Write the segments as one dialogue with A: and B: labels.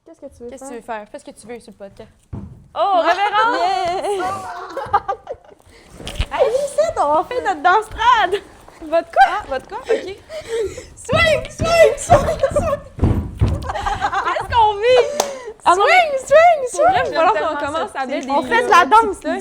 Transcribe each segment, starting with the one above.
A: Qu'est-ce que tu veux
B: Qu'est-ce que
A: faire?
B: tu veux faire? Fais ce que tu veux sur le podcast. Oh, révérend!
A: Hey, ici, on fait notre danse trad!
B: Votre quoi? Ah, votre quoi? OK.
A: Swing!
B: Qu'est-ce qu'on vit?
A: Ah non, mais-
B: Pour vrai,
A: Il va falloir
B: j'aime
A: qu'on commence à
B: tellement
A: mettre
B: ça.
A: On fait de la danse, là!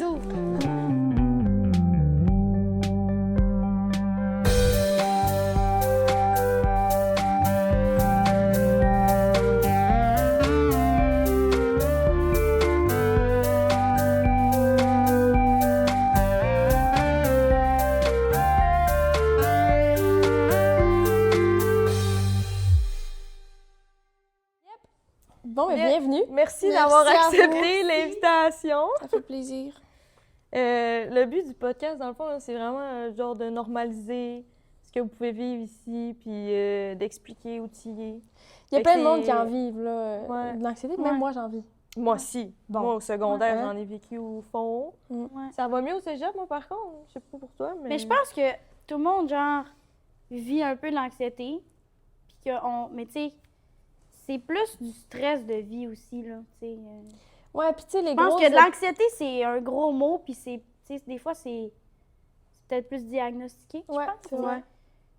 A: Bon, mais bienvenue.
B: Merci
C: Merci
B: d'avoir
C: à vous.
B: accepté l'invitation.
C: Ça fait plaisir.
B: Le but du podcast, dans le fond, là, c'est vraiment genre de normaliser ce que vous pouvez vivre ici, puis d'expliquer, outiller.
A: Il y a
B: Fait
A: plein
B: que
A: de monde
B: c'est-
A: qui en vivent, là,
B: Ouais.
A: de l'anxiété.
C: Ouais.
A: Même moi, j'en vis.
B: Moi aussi.
A: Bon.
B: Moi, au secondaire,
A: Ouais.
B: j'en ai vécu au fond.
C: Ouais.
B: Ça va mieux au cégep, moi, par contre. Je sais pas pour toi, mais...
C: Mais je pense que tout le monde, genre, vit un peu de l'anxiété. Puis mais tu sais, c'est plus du stress de vie aussi, là. Tu sais.
A: Ouais, puis tu sais, les
C: Je pense
A: grosses...
C: que de l'anxiété, c'est un gros mot. Puis tu sais, des fois, c'est peut-être plus diagnostiqué, je
A: Ouais,
C: pense.
A: c'est vrai.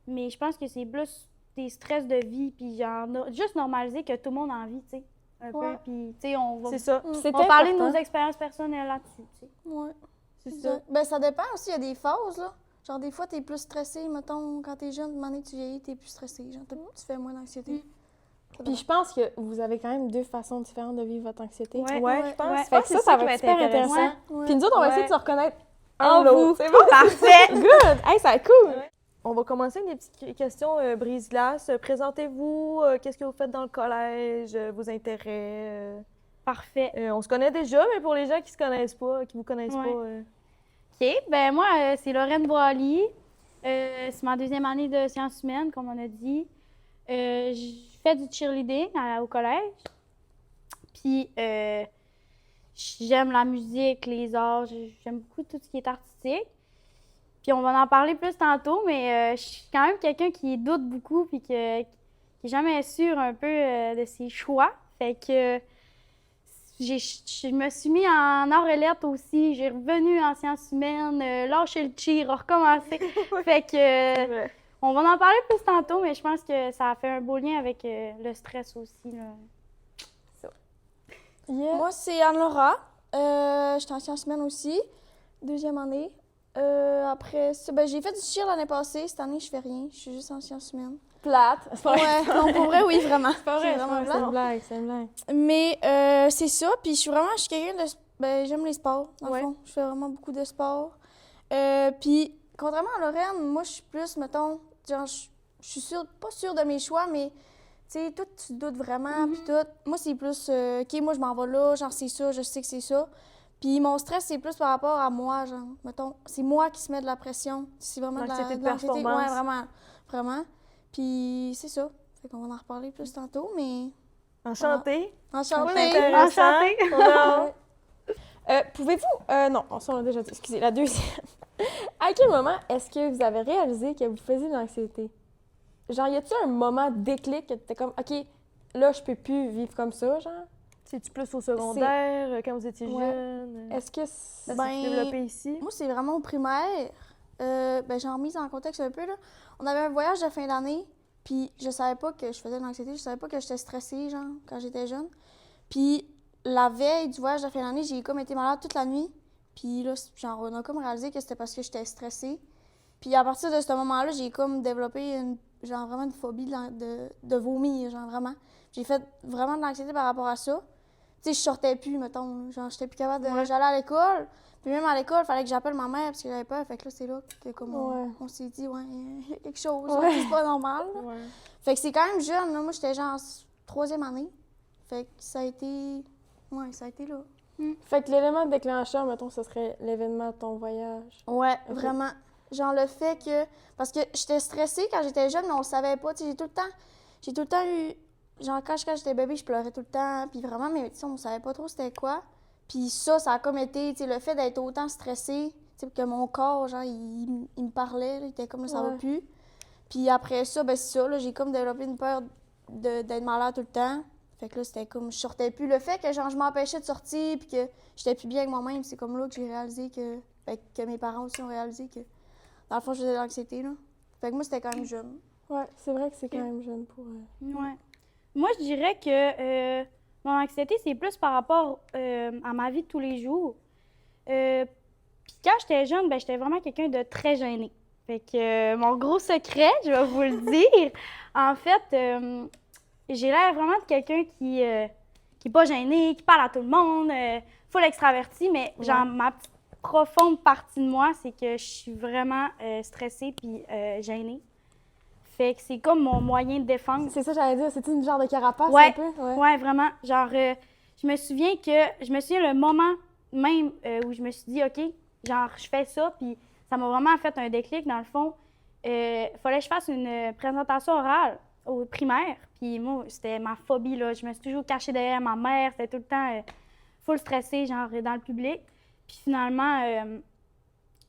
C: Mais je pense que c'est plus des stress de vie. Puis genre, juste normaliser que tout le monde en vit, tu sais. Un
A: Ouais.
C: peu. Puis tu sais, on va
B: C'est ça.
A: C'est
C: on va parler de
A: important.
C: nos expériences personnelles là-dessus, tu sais.
D: Ouais.
B: C'est ça.
D: Ben, ça dépend aussi, il y a des phases, là. Genre, des fois, t'es plus stressé, mettons, quand t'es jeune, une année que tu vieillis, t'es plus stressé. Genre, tu fais moins d'anxiété.
A: Puis je pense que vous avez quand même deux façons différentes de vivre votre anxiété.
C: Ouais.
B: Ouais, je pense.
C: Ouais.
B: je
A: Fait
B: pense
A: que
B: que
A: ça,
B: c'est
A: ça
B: qui
A: va être super intéressant.
D: Ouais.
A: Puis nous autres, on va
B: Ouais.
A: essayer de se reconnaître
B: En
A: en l'autre.
B: vous.
A: C'est bon?
C: Parfait!
A: Good! Hey, ça va être cool!
B: On va commencer avec des petites questions brise-glace. Présentez-vous, qu'est-ce que vous faites dans le collège, vos intérêts.
C: Parfait.
B: On se connaît déjà, mais pour les gens qui se connaissent pas, qui vous connaissent
C: Ouais.
B: pas...
C: OK. Ben moi, c'est Lorraine Boily. C'est ma deuxième année de sciences humaines, comme on a dit. Je fais du cheerleading au collège. Puis, j'aime la musique, les arts. J'aime beaucoup tout ce qui est artistique. Puis, on va en parler plus tantôt, mais je suis quand même quelqu'un qui doute beaucoup puis qui est jamais sûr un peu de ses choix. Fait que je me suis mis en arts et lettres aussi. J'ai revenu en sciences humaines, lâché le cheer, recommencé. Fait que on va en parler plus tantôt, mais je pense que ça a fait un beau lien avec le stress aussi, là.
A: Yeah.
D: Moi, c'est Anne-Laura. J'étais en sciences humaines aussi, deuxième année. Après ça, ben, j'ai fait du cheer l'année passée. Cette année, je fais rien. Je suis juste en sciences humaines.
A: Plate. C'est pas vrai.
D: Ouais, non, pour vrai, oui, vraiment.
A: C'est pas vrai,
D: C'est vraiment
A: c'est
D: plate.
A: une blague, c'est une blague.
D: Mais c'est ça. Puis je suis quelqu'un de... Ben, j'aime les sports, dans
B: Ouais.
D: le fond. Je fais vraiment beaucoup de sport. Puis, contrairement à Lorraine, moi, je suis plus, mettons, genre, je suis pas sûre de mes choix, mais, tu sais, toi, tu doutes vraiment, puis tout. Moi, c'est plus, OK, moi, je m'en vais là, genre, c'est ça, je sais que c'est ça. Puis mon stress, c'est plus par rapport à moi, genre, mettons, c'est moi qui se met de la pression. C'est vraiment
B: L'anxiété de
D: l'anxiété.
B: performance.
D: Ouais, vraiment, vraiment. Puis c'est ça. Fait qu'on va en reparler plus tantôt, mais...
B: Enchantée.
D: Enchantée!
B: Intéressant.
C: Enchantée.
A: Pouvez-vous... non, on s'en a déjà dit. Excusez, la deuxième. À quel moment est-ce que vous avez réalisé que vous faisiez de l'anxiété? Genre, y a-t-il un moment déclic que t'étais comme, OK, là, je peux plus vivre comme ça, genre?
B: C'est-tu plus au secondaire, quand vous étiez
A: Ouais.
B: jeune?
A: Est-ce que...
B: Ça
D: Ben,
B: s'est développé ici?
D: Moi, c'est vraiment au primaire. Ben, j'ai remise en contexte un peu, là. On avait un voyage de fin d'année, puis je savais pas que je faisais de l'anxiété, je savais pas que j'étais stressée, genre, quand j'étais jeune. Puis la veille du voyage de fin d'année, j'ai comme été malade toute la nuit. Puis là, genre, on a comme réalisé que c'était parce que j'étais stressée. Puis à partir de ce moment-là, j'ai comme développé genre vraiment une phobie de vomir, genre vraiment. J'ai fait vraiment de l'anxiété par rapport à ça. Tu sais, je sortais plus, mettons. Genre, j'étais plus capable de...
B: Ouais.
D: J'allais à l'école. Puis même à l'école, il fallait que j'appelle ma mère parce que j'avais peur. Fait que là, c'est là que comme
A: Ouais.
D: on s'est dit, ouais, il y a quelque chose.
A: Ouais.
D: C'est pas normal. là.
B: Ouais.
D: Fait que c'est quand même jeune, là. Moi, j'étais genre en troisième année. Fait que ça a été... Ouais, ça a été là.
A: Fait que l'élément déclencheur, mettons, ce serait l'événement de ton voyage.
D: Ouais,
A: Ok.
D: vraiment. Genre le fait que... Parce que j'étais stressée quand j'étais jeune, mais on le savait pas. Tu sais, j'ai tout le temps eu... Genre, quand j'étais bébé, je pleurais tout le temps. Puis vraiment, mais tu sais, on savait pas trop c'était quoi. Puis ça a comme été, tu sais, le fait d'être autant stressée, tu sais, que mon corps, genre, il me parlait, là, il était comme, là, ça va
A: Ouais.
D: plus. Puis après ça, ben c'est ça, là, j'ai comme développé une peur d'être malade tout le temps. Fait que là, c'était comme, je sortais plus. Le fait que genre, je m'empêchais de sortir puis que j'étais plus bien avec moi-même, c'est comme là que j'ai réalisé que mes parents aussi ont réalisé que, dans le fond, je faisais de l'anxiété, là. Fait que moi, c'était quand même jeune.
A: Ouais, c'est vrai que c'est quand même jeune pour...
C: Ouais. Moi, je dirais que mon anxiété, c'est plus par rapport à ma vie de tous les jours. Puis quand j'étais jeune, ben, j'étais vraiment quelqu'un de très gêné. Fait que mon gros secret, je vais vous le dire, en fait, j'ai l'air vraiment de quelqu'un qui est pas gêné, qui parle à tout le monde, full extraverti, mais genre ma petite profonde partie de moi, c'est que je suis vraiment stressée puis gênée. Fait que c'est comme mon moyen de défense.
A: C'est ça, j'allais dire. C'est une genre de carapace,
C: Ouais.
A: un peu?
C: Ouais, vraiment. Genre, je me souviens le moment même où je me suis dit, OK, genre, je fais ça, puis ça m'a vraiment fait un déclic. Dans le fond, fallait que je fasse une présentation orale au primaire. Puis moi, c'était ma phobie, là. Je me suis toujours cachée derrière ma mère. C'était tout le temps full stressée, genre, dans le public. Puis finalement,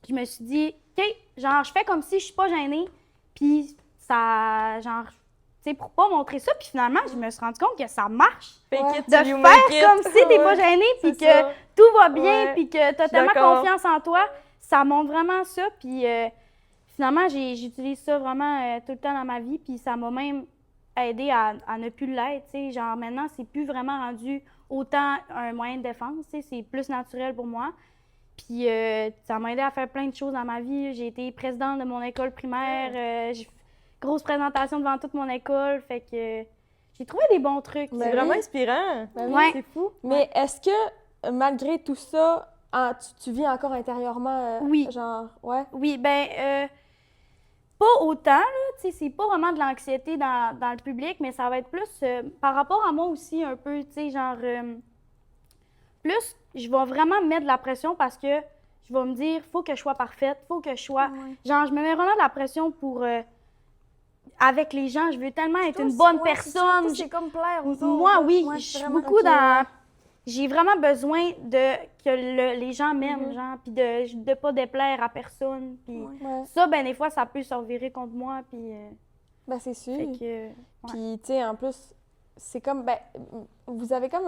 C: je me suis dit, OK, genre, je fais comme si je suis pas gênée. Puis ça, genre, tu sais, pour pas montrer ça. Puis finalement, je me suis rendu compte que ça marche.
B: Fake it
C: De
B: till you
C: faire
B: make it.
C: comme si t'es pas gêné, puis
B: c'est
C: que
B: ça.
C: tout va bien,
B: Ouais,
C: puis que t'as
B: suis
C: tellement
B: d'accord.
C: confiance en toi. Ça montre vraiment ça. Puis finalement, j'utilise ça vraiment tout le temps dans ma vie. Puis ça m'a même aidé à ne plus l'être. Tu sais, genre maintenant, c'est plus vraiment rendu autant un moyen de défense. Tu sais, c'est plus naturel pour moi. Puis ça m'a aidé à faire plein de choses dans ma vie. J'ai été présidente de mon école primaire. J'ai fait grosse présentation devant toute mon école. Fait que j'ai trouvé des bons trucs.
A: Ben
B: C'est vraiment inspirant.
A: Ben oui.
C: Ouais.
B: C'est fou.
A: Mais est-ce que, malgré tout ça, tu vis encore intérieurement,
C: Oui.
A: genre, ouais?
C: Oui, ben pas autant, là. Tu sais, c'est pas vraiment de l'anxiété dans le public, mais ça va être plus par rapport à moi aussi, un peu, tu sais, genre... plus, je vais vraiment mettre de la pression parce que je vais me dire, faut que je sois parfaite, faut que je sois...
D: Ouais.
C: Genre, je me mets vraiment de la pression pour... avec les gens, je veux tellement être
D: Toi,
C: une
D: c'est-
C: bonne
D: ouais, c'est ça.
C: personne.
D: Toi, c'est comme plaire aux autres.
C: Moi,
D: là.
C: oui,
D: Ouais,
C: je
D: c'est
C: suis
D: vraiment-
C: beaucoup
A: ok,
C: dans... J'ai vraiment besoin que les gens m'aiment,
A: Mhm.
C: genre, puis de pas déplaire à personne. Puis
D: Ouais.
A: Ouais.
C: ça, ben des fois, ça peut se revirer contre moi, puis...
A: Ben, c'est sûr.
C: fait que...
A: Puis, tu sais, en plus, c'est comme, ben, vous avez comme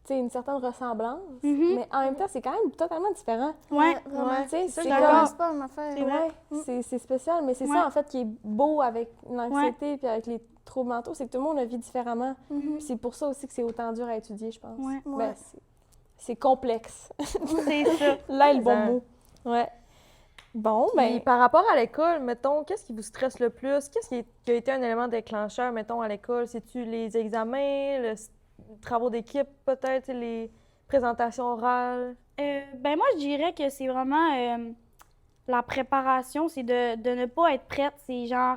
A: tu sais, une certaine ressemblance,
C: Mhm.
A: mais en même temps, c'est quand même totalement différent.
C: Ouais.
D: Vraiment.
A: Ouais, tu sais,
D: Ça,
A: c'est
D: je
A: comme-
D: commence pas à me faire.
C: C'est vrai.
A: Ouais, c'est spécial, mais c'est
C: Ouais.
A: ça, en fait, qui est beau avec l'anxiété puis avec les troubles mentaux, c'est que tout le monde le vit différemment.
D: Mhm.
A: Puis c'est pour ça aussi que c'est autant dur à étudier, je pense.
C: Ouais.
A: Ben,
D: Ouais.
A: c'est complexe.
C: C'est ça.
A: Là est le bon
B: Exact.
A: mot. Ouais. Bon,
B: Puis,
A: ben,
B: par rapport à l'école, mettons, qu'est-ce qui vous stresse le plus? Qu'est-ce qui a été un élément déclencheur, mettons, à l'école? C'est-tu les examens, les travaux d'équipe, peut-être, les présentations orales?
C: Ben moi, je dirais que c'est vraiment la préparation, c'est de ne pas être prête. C'est genre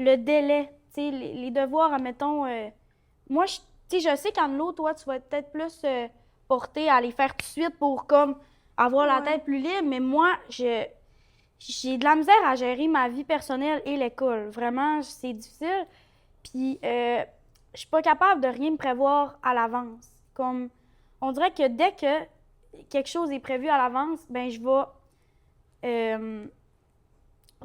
C: le délai, tu sais, les devoirs, admettons. Moi, tu sais, je sais qu'en l'eau, toi, tu vas être peut-être plus portée à les faire tout de suite pour comme avoir la
D: Ouais.
C: tête plus libre, mais moi, j'ai de la misère à gérer ma vie personnelle et l'école. Vraiment, c'est difficile. Puis, je suis pas capable de rien me prévoir à l'avance. Comme, on dirait que dès que quelque chose est prévu à l'avance, ben je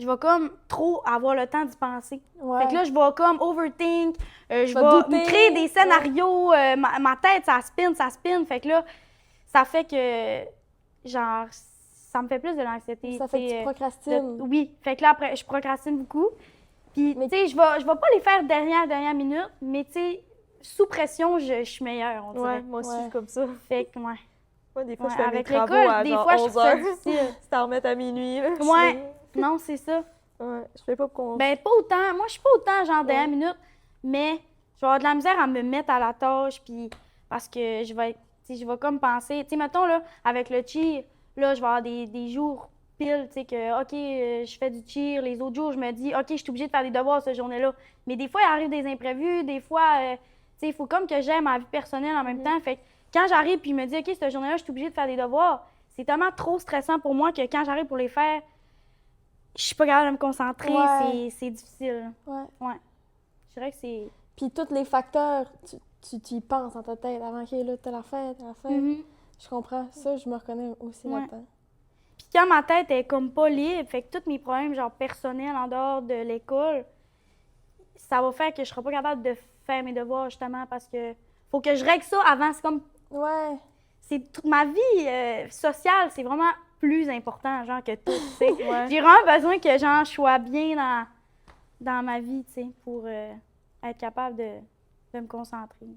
C: vais comme trop avoir le temps d'y penser.
A: ouais.
C: Fait que là, je vais comme overthink, je
A: vas
C: vais
A: douter,
C: me créer des scénarios, ma tête, ça spin. Fait que là, ça fait que, genre, ça me fait plus de l'anxiété.
A: Ça fait que
C: tu
A: tu
C: sais,
A: procrastines.
C: oui, fait que là, après, je procrastine beaucoup. Puis,
A: Mais-
C: tu sais, je vais pas les faire dernière minute, mais tu sais, sous pression, je suis meilleure, on dirait.
B: Ouais, moi aussi,
A: Ouais.
B: je suis comme ça.
C: Fait que, ouais.
B: Moi, des fois,
C: Ouais,
B: je fais mes
C: avec
B: travaux
C: l'école,
B: à
C: des
B: genre
C: fois, je
B: 11
C: trouve ça
B: heures.
C: difficile.
B: C'est à remettre à minuit, là.
C: Ouais. Non, c'est ça.
B: Ouais, je fais pas pour qu'on...
C: Ben, pas autant. Moi, je suis pas autant, genre, dernière minute, mais je vais avoir de la misère à me mettre à la tâche, puis parce que je vais être, tu sais, je vais comme penser, tu sais, mettons, là, avec le cheer, là, je vais avoir des jours pile, tu sais, que, OK, je fais du cheer, les autres jours, je me dis, OK, je suis obligée de faire des devoirs cette journée-là. Mais des fois, il arrive des imprévus, des fois, tu sais, il faut comme que j'aime ma vie personnelle en même temps. Fait que quand j'arrive puis il me dit, OK, cette journée-là, je suis obligée de faire des devoirs, c'est tellement trop stressant pour moi que quand j'arrive pour les faire, je suis pas capable de me concentrer,
A: Ouais.
C: c'est difficile.
A: Ouais.
C: Je dirais que c'est...
A: Puis tous les facteurs, tu y penses dans ta tête avant qu'il là, t'as l'affaire.
C: Mhm.
A: Je comprends. Ça, je me reconnais aussi
C: Ouais.
A: là-dedans.
C: Puis quand ma tête est comme pas libre, fait que tous mes problèmes genre personnels en dehors de l'école, ça va faire que je serai pas capable de faire mes devoirs, justement, parce que faut que je règle ça avant. C'est comme,
A: Ouais.
C: ma vie sociale, c'est vraiment plus important, genre, que tout, tu sais.
B: Ouais.
C: J'ai vraiment besoin que, genre, je sois bien dans ma vie, tu sais, pour être capable de me concentrer.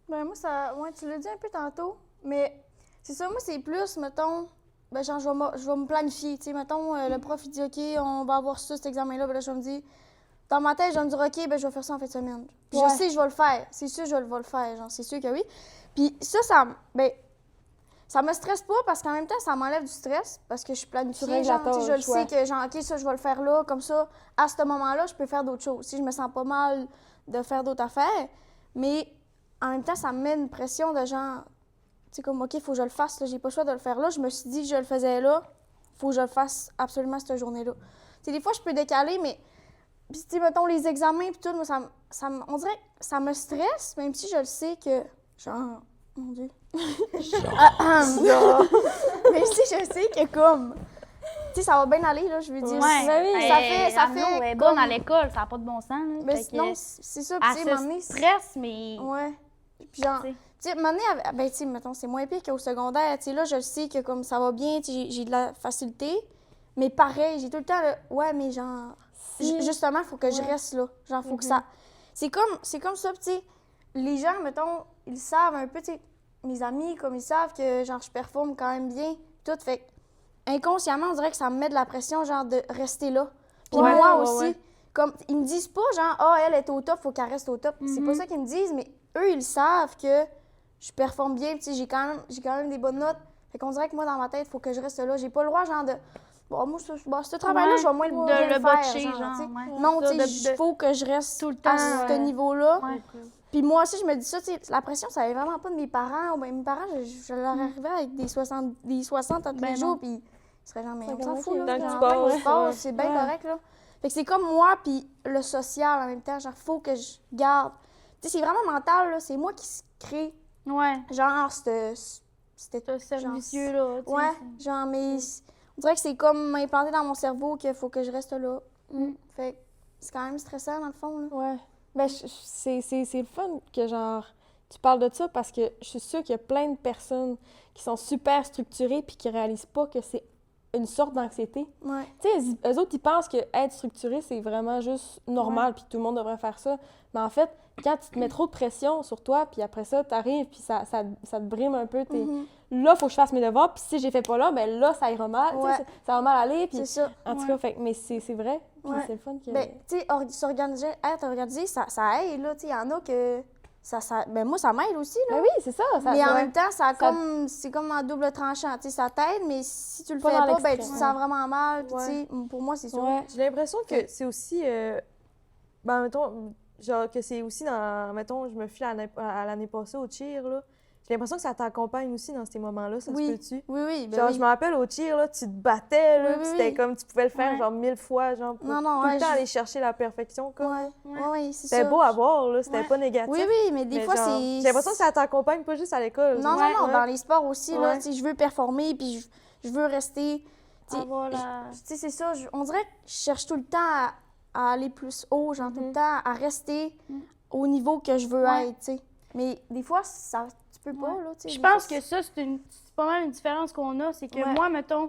D: Ben moi, ouais, tu l'as dit un peu tantôt, mais c'est ça, moi, c'est plus, mettons, ben genre, je vais me planifier, tu sais, mettons, le prof, il dit, OK, on va avoir ça, cet examen-là, ben là, je vais me dire, dans ma tête, je vais me dire, OK, ben je vais faire ça en fin de semaine. Puis
A: Ouais.
D: je sais que je vais le faire, c'est sûr, je vais le faire, genre, c'est sûr que oui. Puis ben, ça me stresse pas parce qu'en même temps, ça m'enlève du stress parce que je suis planifiée,
A: règles
D: genre,
A: à
D: tu sais, je le
A: tâche, ouais.
D: sais que, genre, OK, ça, je vais le faire là, comme ça, à ce moment-là, je peux faire d'autres choses. Si je me sens pas mal de faire d'autres affaires, mais en même temps, ça me met une pression de genre, tu sais, comme, OK, il faut que je le fasse, là, j'ai pas le choix de le faire là. Je me suis dit que je le faisais là, il faut que je le fasse absolument cette journée-là. Tu sais, des fois, je peux décaler, mais, puis, tu sais, mettons, les examens, puis tout, moi, on dirait que ça me stresse, même si je le sais que, genre, mon Dieu. Même si je sais que, comme, tu sais, ça va bien aller, là, je veux dire.
C: Ouais.
A: Ben oui.
D: Ça
C: Arnaud,
D: fait
C: elle est
D: comme-
C: bonne à l'école, ça n'a pas de bon sens. Là.
D: Mais
C: Fait que
D: non, c'est ça, puis tu sais,
C: elle
D: à un moment donné,
C: se stresse, mais...
D: ouais. Puis genre,
C: Tu sais.
D: tu sais, à un moment donné, ben, tu sais, mettons, c'est moins pire qu'au secondaire. Tu sais, là, je sais que comme ça va bien, tu sais, j'ai de la facilité. Mais pareil, j'ai tout le temps le, ouais, mais genre, justement, il faut que je reste là. Genre, faut que ça. C'est comme ça, tu sais, les gens, mettons, ils savent un peu, tu sais, mes amis, comme ils savent que, genre, je performe quand même bien, tout. Fait que, inconsciemment, on dirait que ça me met de la pression, genre, de rester là. Puis
A: Ouais,
D: moi
A: ouais,
D: aussi,
A: ouais.
D: comme, ils me disent pas, genre, ah, elle est au top, faut qu'elle reste au top. C'est pas ça qu'ils me disent, mais eux, ils savent que je performe bien, tu sais, j'ai quand même des bonnes notes. Fait qu'on dirait que moi, dans ma tête, il faut que je reste là. J'ai pas le droit, genre, de. Bon, moi, ce travail-là,
C: Ouais,
D: je vais moins
C: de
D: bien
C: le
D: faire,
C: botcher,
D: genre,
C: genre,
D: tu sais.
C: ouais.
D: Non,
C: Ça,
D: tu sais, il faut que je reste
C: tout le
D: à
C: temps,
D: ce niveau-là.
C: Ouais.
D: Puis moi aussi, je me dis ça, tu sais, la pression, ça vient vraiment pas de mes parents. Ben, mes parents, je leur arrivais avec des 60 à tous
C: Ben
D: les jours,
C: non.
D: puis ils seraient genre, mais
A: C'est
D: on s'en
A: comme,
D: fout,
A: ok,
D: là.
B: tant que tu
D: genre,
B: passes,
D: tant que tu passes,
B: ouais.
D: c'est bien
A: Ouais.
D: correct, là. Fait que c'est comme moi, puis le social en même temps, genre, faut que je garde. Tu sais, c'est vraiment mental, là. C'est moi qui se crée,
C: Ouais,
D: genre,
C: ce servicieux-là, tu sais.
D: ouais, genre, mais on dirait que c'est comme implanté dans mon cerveau qu'il faut que je reste là. Fait que c'est quand même stressant, dans le fond, là.
A: Ouais. Ben, c'est le fun que, genre, tu parles de ça parce que je suis sûre qu'il y a plein de personnes qui sont super structurées puis qui réalisent pas que c'est une sorte d'anxiété.
D: Ouais.
A: Tu sais, eux autres, ils pensent que être structuré, c'est vraiment juste normal puis tout le monde devrait faire ça. Mais en fait, quand tu te mets trop de pression sur toi puis après ça, t'arrives puis ça te brime un peu. Là, il faut que je fasse mes devoirs puis si j'ai fait pas là, ben là, ça ira mal. Tu sais,
D: Ouais.
A: ça va mal aller. Puis,
D: C'est ça.
A: en tout cas, fait, mais c'est vrai. Puis
D: Ouais.
A: c'est le fun que...
D: Ben, tu sais, être organisé, ça aide, là. Tu sais, il y en a que. Ben, moi, ça m'aide aussi, là.
A: Ben oui, c'est ça.
D: Mais en
A: ouais.
D: même temps, c'est comme en double tranchant. Tu sais, ça t'aide, mais si tu le
A: Pas
D: fais
A: dans
D: pas, ben, tu te
A: l'extrême.
D: sens vraiment mal. Puis,
B: Ouais.
D: tu sais, pour moi, c'est ça.
A: Ouais.
B: J'ai l'impression que c'est aussi, ben, mettons, genre que c'est aussi dans, mettons, je me fie à l'année passée au cheer, là. J'ai l'impression que ça t'accompagne aussi dans ces moments-là, ça
D: Oui.
B: se peut-tu?
D: Oui, ben
B: Genre,
D: oui.
B: je me rappelle au cheer, là, tu te battais, là,
D: Oui,
B: puis
D: oui,
B: c'était
D: oui.
B: comme, tu pouvais le faire,
C: Ouais.
B: genre, 1000 fois, genre, pour
D: Non, non,
B: tout
D: ouais,
B: le temps
D: je-
B: aller chercher la perfection, comme.
D: Ouais, c'est ça.
B: C'était beau à voir, là, c'était
C: Ouais.
B: pas négatif.
D: Oui, oui, mais des
B: mais
D: fois,
B: genre,
D: c'est.
B: J'ai l'impression que ça t'accompagne pas juste à l'école.
D: Non,
B: genre.
D: non,
B: Ouais.
D: dans les sports aussi, là,
B: Ouais.
D: tu sais, je veux performer, puis je veux rester. Tu sais,
C: Voilà.
D: tu sais, c'est ça, on dirait que je cherche tout le temps à aller plus haut, genre tout le temps à rester au niveau que je veux
C: Ouais.
D: être, tu sais. Mais des fois, ça, tu peux pas,
C: Ouais.
D: là, tu sais.
C: Je
D: des
C: pense
D: fois,
C: que ça, c'est pas mal une différence qu'on a. C'est que
D: Ouais.
C: moi, mettons,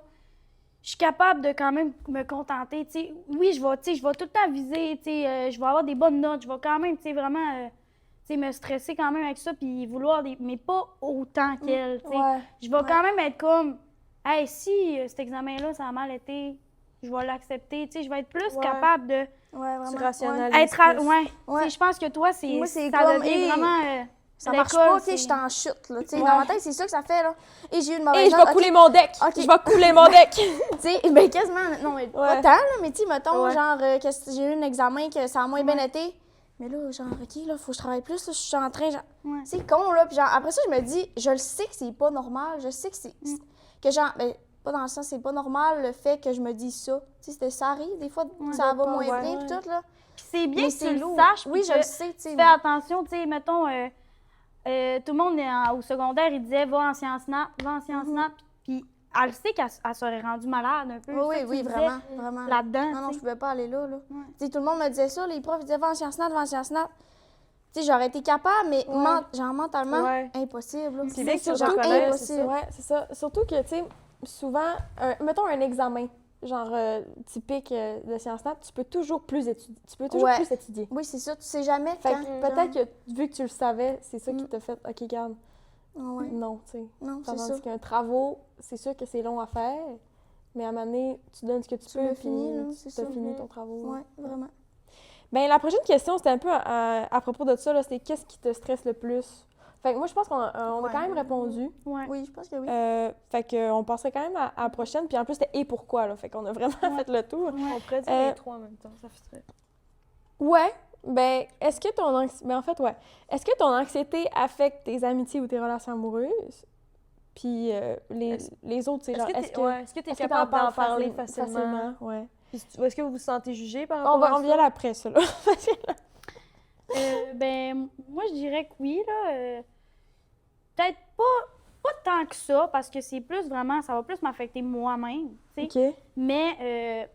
C: je suis capable de quand même me contenter. Tu sais. Oui, je vais tout le temps viser. Tu sais, je vais avoir des bonnes notes. Je vais quand même, tu sais, vraiment tu sais, me stresser quand même avec ça. Puis vouloir des. Mais pas autant qu'elle. Tu sais.
A: Ouais.
C: Je vais quand même être comme, hey, si cet examen-là, ça a mal été, je vais l'accepter. Tu sais, je vais être plus
B: Ouais.
C: capable de.
D: Ouais, vraiment.
B: Tu
D: ouais.
B: rationalises.
C: Être
B: plus.
C: ouais.
D: Ouais.
C: Tu sais, je pense que toi, c'est.
D: Moi, c'est
C: ça
D: comme,
C: devient
D: hey,
C: vraiment.
D: Ça marche
C: l'école,
D: pas, ok,
C: c'est-
D: je suis en chute, là, tu sais.
A: Ouais.
D: Dans ma tête, c'est ça que ça fait, là. Et j'ai eu une mauvaise
A: Et je
D: note,
A: vais
D: ok.
A: couler mon deck!
D: Ok.
A: Je vais couler mon deck!
D: Tu sais, ben quasiment, non, mais pas
A: Ouais.
D: tant, là, mais tu sais, mettons,
B: Ouais.
D: genre, que j'ai eu un examen, que ça a moins bien été. Mais là, genre, OK, là, faut que je travaille plus, là, je suis en train, genre,
C: Ouais.
D: c'est con, là. Puis genre, après ça, je me dis, je le sais que c'est pas normal, je sais que que genre, ben, pas dans le sens, c'est pas normal le fait que je me dise ça. Tu sais, ça arrive, des fois, que ça va moins bien, puis tout, là.
C: Puis c'est bien
D: Mais
C: que
D: c'est
C: tu le
D: lourd.
C: saches.
D: Oui,
C: puis
D: je
C: que
D: le sais, tu sais.
C: tu fais attention, tu sais, mettons, tout le monde au secondaire, il disait va en sciences nat, va en sciences nat. Puis elle sait qu'elle serait rendue malade un peu.
D: Oui, oui,
C: ça, tu
D: oui,
C: disais
D: vraiment.
C: Là-dedans.
D: Non, non,
C: tu
D: je
C: sais.
D: pouvais pas aller là, là.
C: Ouais.
D: Tu sais, tout le monde me disait ça, les profs, ils disaient, va en sciences nat, va en sciences nat. Tu sais, j'aurais été capable, mais
A: Ouais.
D: genre mentalement,
B: Ouais.
D: impossible. Là.
B: C'est bien que tu le
A: surtout-
B: reconnaisses, c'est
D: impossible.
B: ça.
A: Ouais, c'est ça. Surtout que, tu sais, souvent, mettons un examen, genre typique de sciences nat, tu peux toujours plus étudier. Tu peux toujours
D: Ouais.
A: plus étudier.
D: Oui, c'est ça. Tu sais jamais
A: Fait
D: quand.
A: que peut-être que vu que tu le savais, c'est ça qui
D: Mm.
A: t'a fait, OK, garde,
D: Ouais.
A: non, tu sais.
D: Non, c'est
A: Tandis
D: ça.
A: qu'un travaux, c'est sûr que c'est long à faire, mais à un moment donné, tu donnes ce que tu
D: Tu
A: peux,
D: l'as
A: puis
D: fini, là,
A: tu
D: c'est
A: as
D: ça.
A: fini ton travaux.
D: Ouais, vraiment.
A: Ben, la prochaine question, c'était un peu à propos de ça, là, c'est qu'est-ce qui te stresse le plus? Fait que moi, je pense qu'on a
D: Ouais.
A: quand même répondu.
C: Ouais.
D: Oui, je pense que oui.
A: Fait qu'on passerait quand même à la prochaine. Puis en plus, c'était et pourquoi, là. Fait qu'on a vraiment fait le tour.
B: On pourrait dire les trois en même temps, ça ferait.
A: Ouais. Ben, est-ce que ton anxiété... Ben, en fait, ouais. Est-ce que ton anxiété affecte tes amitiés ou tes relations amoureuses? Puis les autres, c'est genre...
B: Est-ce que tu es capable d'en parler facilement?
A: Ouais.
B: Puis est-ce que vous vous sentez jugé par rapport
A: On va
B: à
A: y aller après, ça, là.
C: Ben, moi, je dirais que oui, là. Peut-être pas tant que ça, parce que c'est plus vraiment, ça va plus m'affecter moi-même, tu sais.
A: OK.
C: Mais,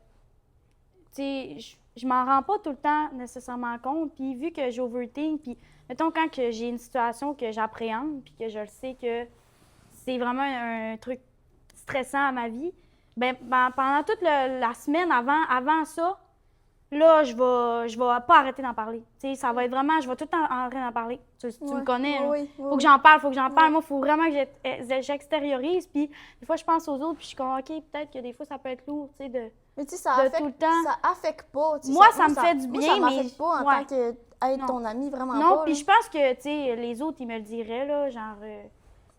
C: tu sais, je m'en rends pas tout le temps nécessairement compte. Puis vu que j'overthink, puis mettons quand que j'ai une situation que j'appréhende, puis que je le sais que c'est vraiment un truc stressant à ma vie, ben pendant toute la semaine avant ça, là, je vais pas arrêter d'en parler. Tu sais, ça va être vraiment, je vais tout le temps en train d'en parler. Tu me
D: Ouais.
C: connais, là.
D: Oui,
C: Faut que j'en parle, faut que j'en parle. Moi, il faut vraiment que j'extériorise. Puis des fois, je pense aux autres, puis je suis comme, OK, peut-être que des fois, ça peut être lourd, tu sais, de...
D: Mais tu sais, ça
C: de
D: affecte,
C: tout le temps.
D: ça affecte pas. tu sais,
C: Moi, ça me fait du
D: moi,
C: bien,
D: ça
C: mais
D: m'affecte pas en
C: ouais.
D: tant que être
C: Non.
D: ton ami, vraiment
C: Non,
D: pas.
C: puis
D: là.
C: je pense que, tu sais, les autres, ils me le diraient, là, genre...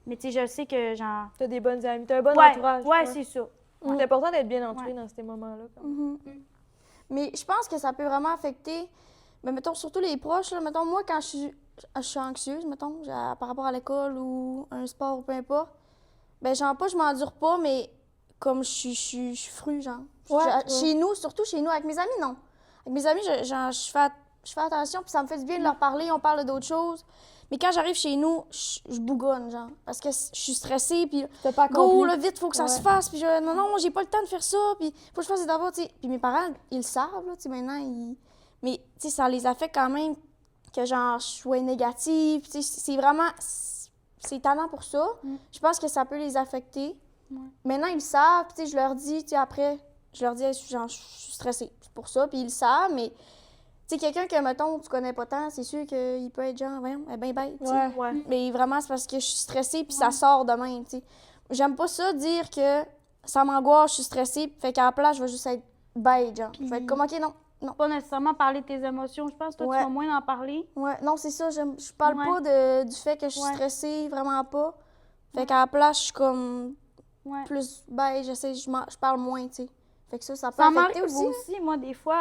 C: mais tu sais, je sais que, genre...
B: Tu as des bonnes amies, tu as un bon
C: Ouais,
B: entourage.
C: ouais, c'est ça.
B: C'est important d'être bien entouré
C: Ouais.
B: dans ces moments-là.
D: Mhm. Mais je pense que ça peut vraiment affecter, mais mettons, surtout les proches. Là, mettons, moi, quand je suis anxieuse, mettons, par rapport à l'école ou un sport ou peu importe, ben, genre, pas, je m'endure pas, mais comme je suis fru, genre.
A: Ouais,
D: Chez nous, surtout chez nous, avec mes amis, non. Avec mes amis, je fais attention, puis ça me fait du bien de leur parler, on parle d'autres choses. Mais quand j'arrive chez nous, je bougonne, genre, parce que je suis stressée, puis
A: T'as pas
D: go,
A: compris.
D: là, vite, faut que ça se fasse. Puis non, j'ai pas le temps de faire ça. Puis faut que je fasse des devoirs, tu sais. Puis mes parents, ils le savent, là, tu sais, maintenant. Mais, tu sais, ça les affecte quand même que, genre, je sois négative. Tu sais, c'est vraiment... C'est talent pour ça. Je pense que ça peut les affecter. Maintenant, ils le savent. Puis, tu sais, je leur dis, tu sais, après, je leur dis, hey, genre, je suis stressée. C'est pour ça. Puis ils le savent, mais... Tu sais, quelqu'un que, mettons, tu connais pas tant, c'est sûr qu'il peut être genre, voyons, ben bête, tu sais.
A: Ouais.
B: Ouais.
D: Mais vraiment, c'est parce que je suis stressée, puis ça sort de même, tu sais. J'aime pas ça dire que ça m'angoisse, je suis stressée, fait qu'à la place, je vais juste être bête, genre. Je vais être comme, OK, non.
C: Pas nécessairement parler de tes émotions. Je pense que toi,
D: Ouais.
C: tu vas moins en parler.
D: Ouais, non, c'est ça, je parle
C: Ouais.
D: pas du fait que je suis
C: Ouais.
D: stressée, vraiment pas. Fait qu'à la place, je suis comme
C: Ouais.
D: plus bête, je parle moins, tu sais. Fait que ça peut
C: Ça
D: affecter
C: m'arrive
D: aussi.
C: aussi, moi, des fois,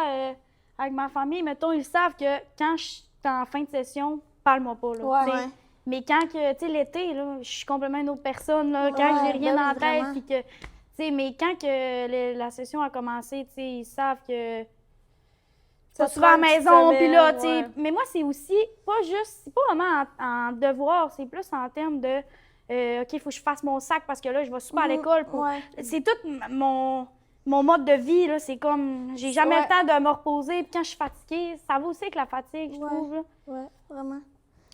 C: avec ma famille, mettons, ils savent que quand je suis en fin de session, parle-moi pas, là.
A: Ouais.
C: tu sais.
D: Ouais.
C: Mais quand que, tu sais, l'été, là, je suis complètement une autre personne, là.
D: Ouais,
C: Quand j'ai rien
D: ben
C: dans
D: oui,
C: la tête,
D: vraiment.
C: puis que... Tu sais, mais quand que la session a commencé, tu sais, ils savent que...
B: Ça
C: Pas
B: te
C: souvent à la
B: prend une petite
C: maison, puis là, tu
B: semaine,
C: sais... Mais moi, c'est aussi pas juste... C'est pas vraiment en devoir, c'est plus en termes de... OK, il faut que je fasse mon sac parce que là, je vais super à l'école.
D: Ouais.
C: C'est tout mon mode de vie, là. C'est comme... J'ai jamais
A: Ouais.
C: le temps de me reposer. Puis quand je suis fatiguée, ça va aussi avec la fatigue, je
D: Ouais.
C: trouve, là.
D: Ouais, vraiment.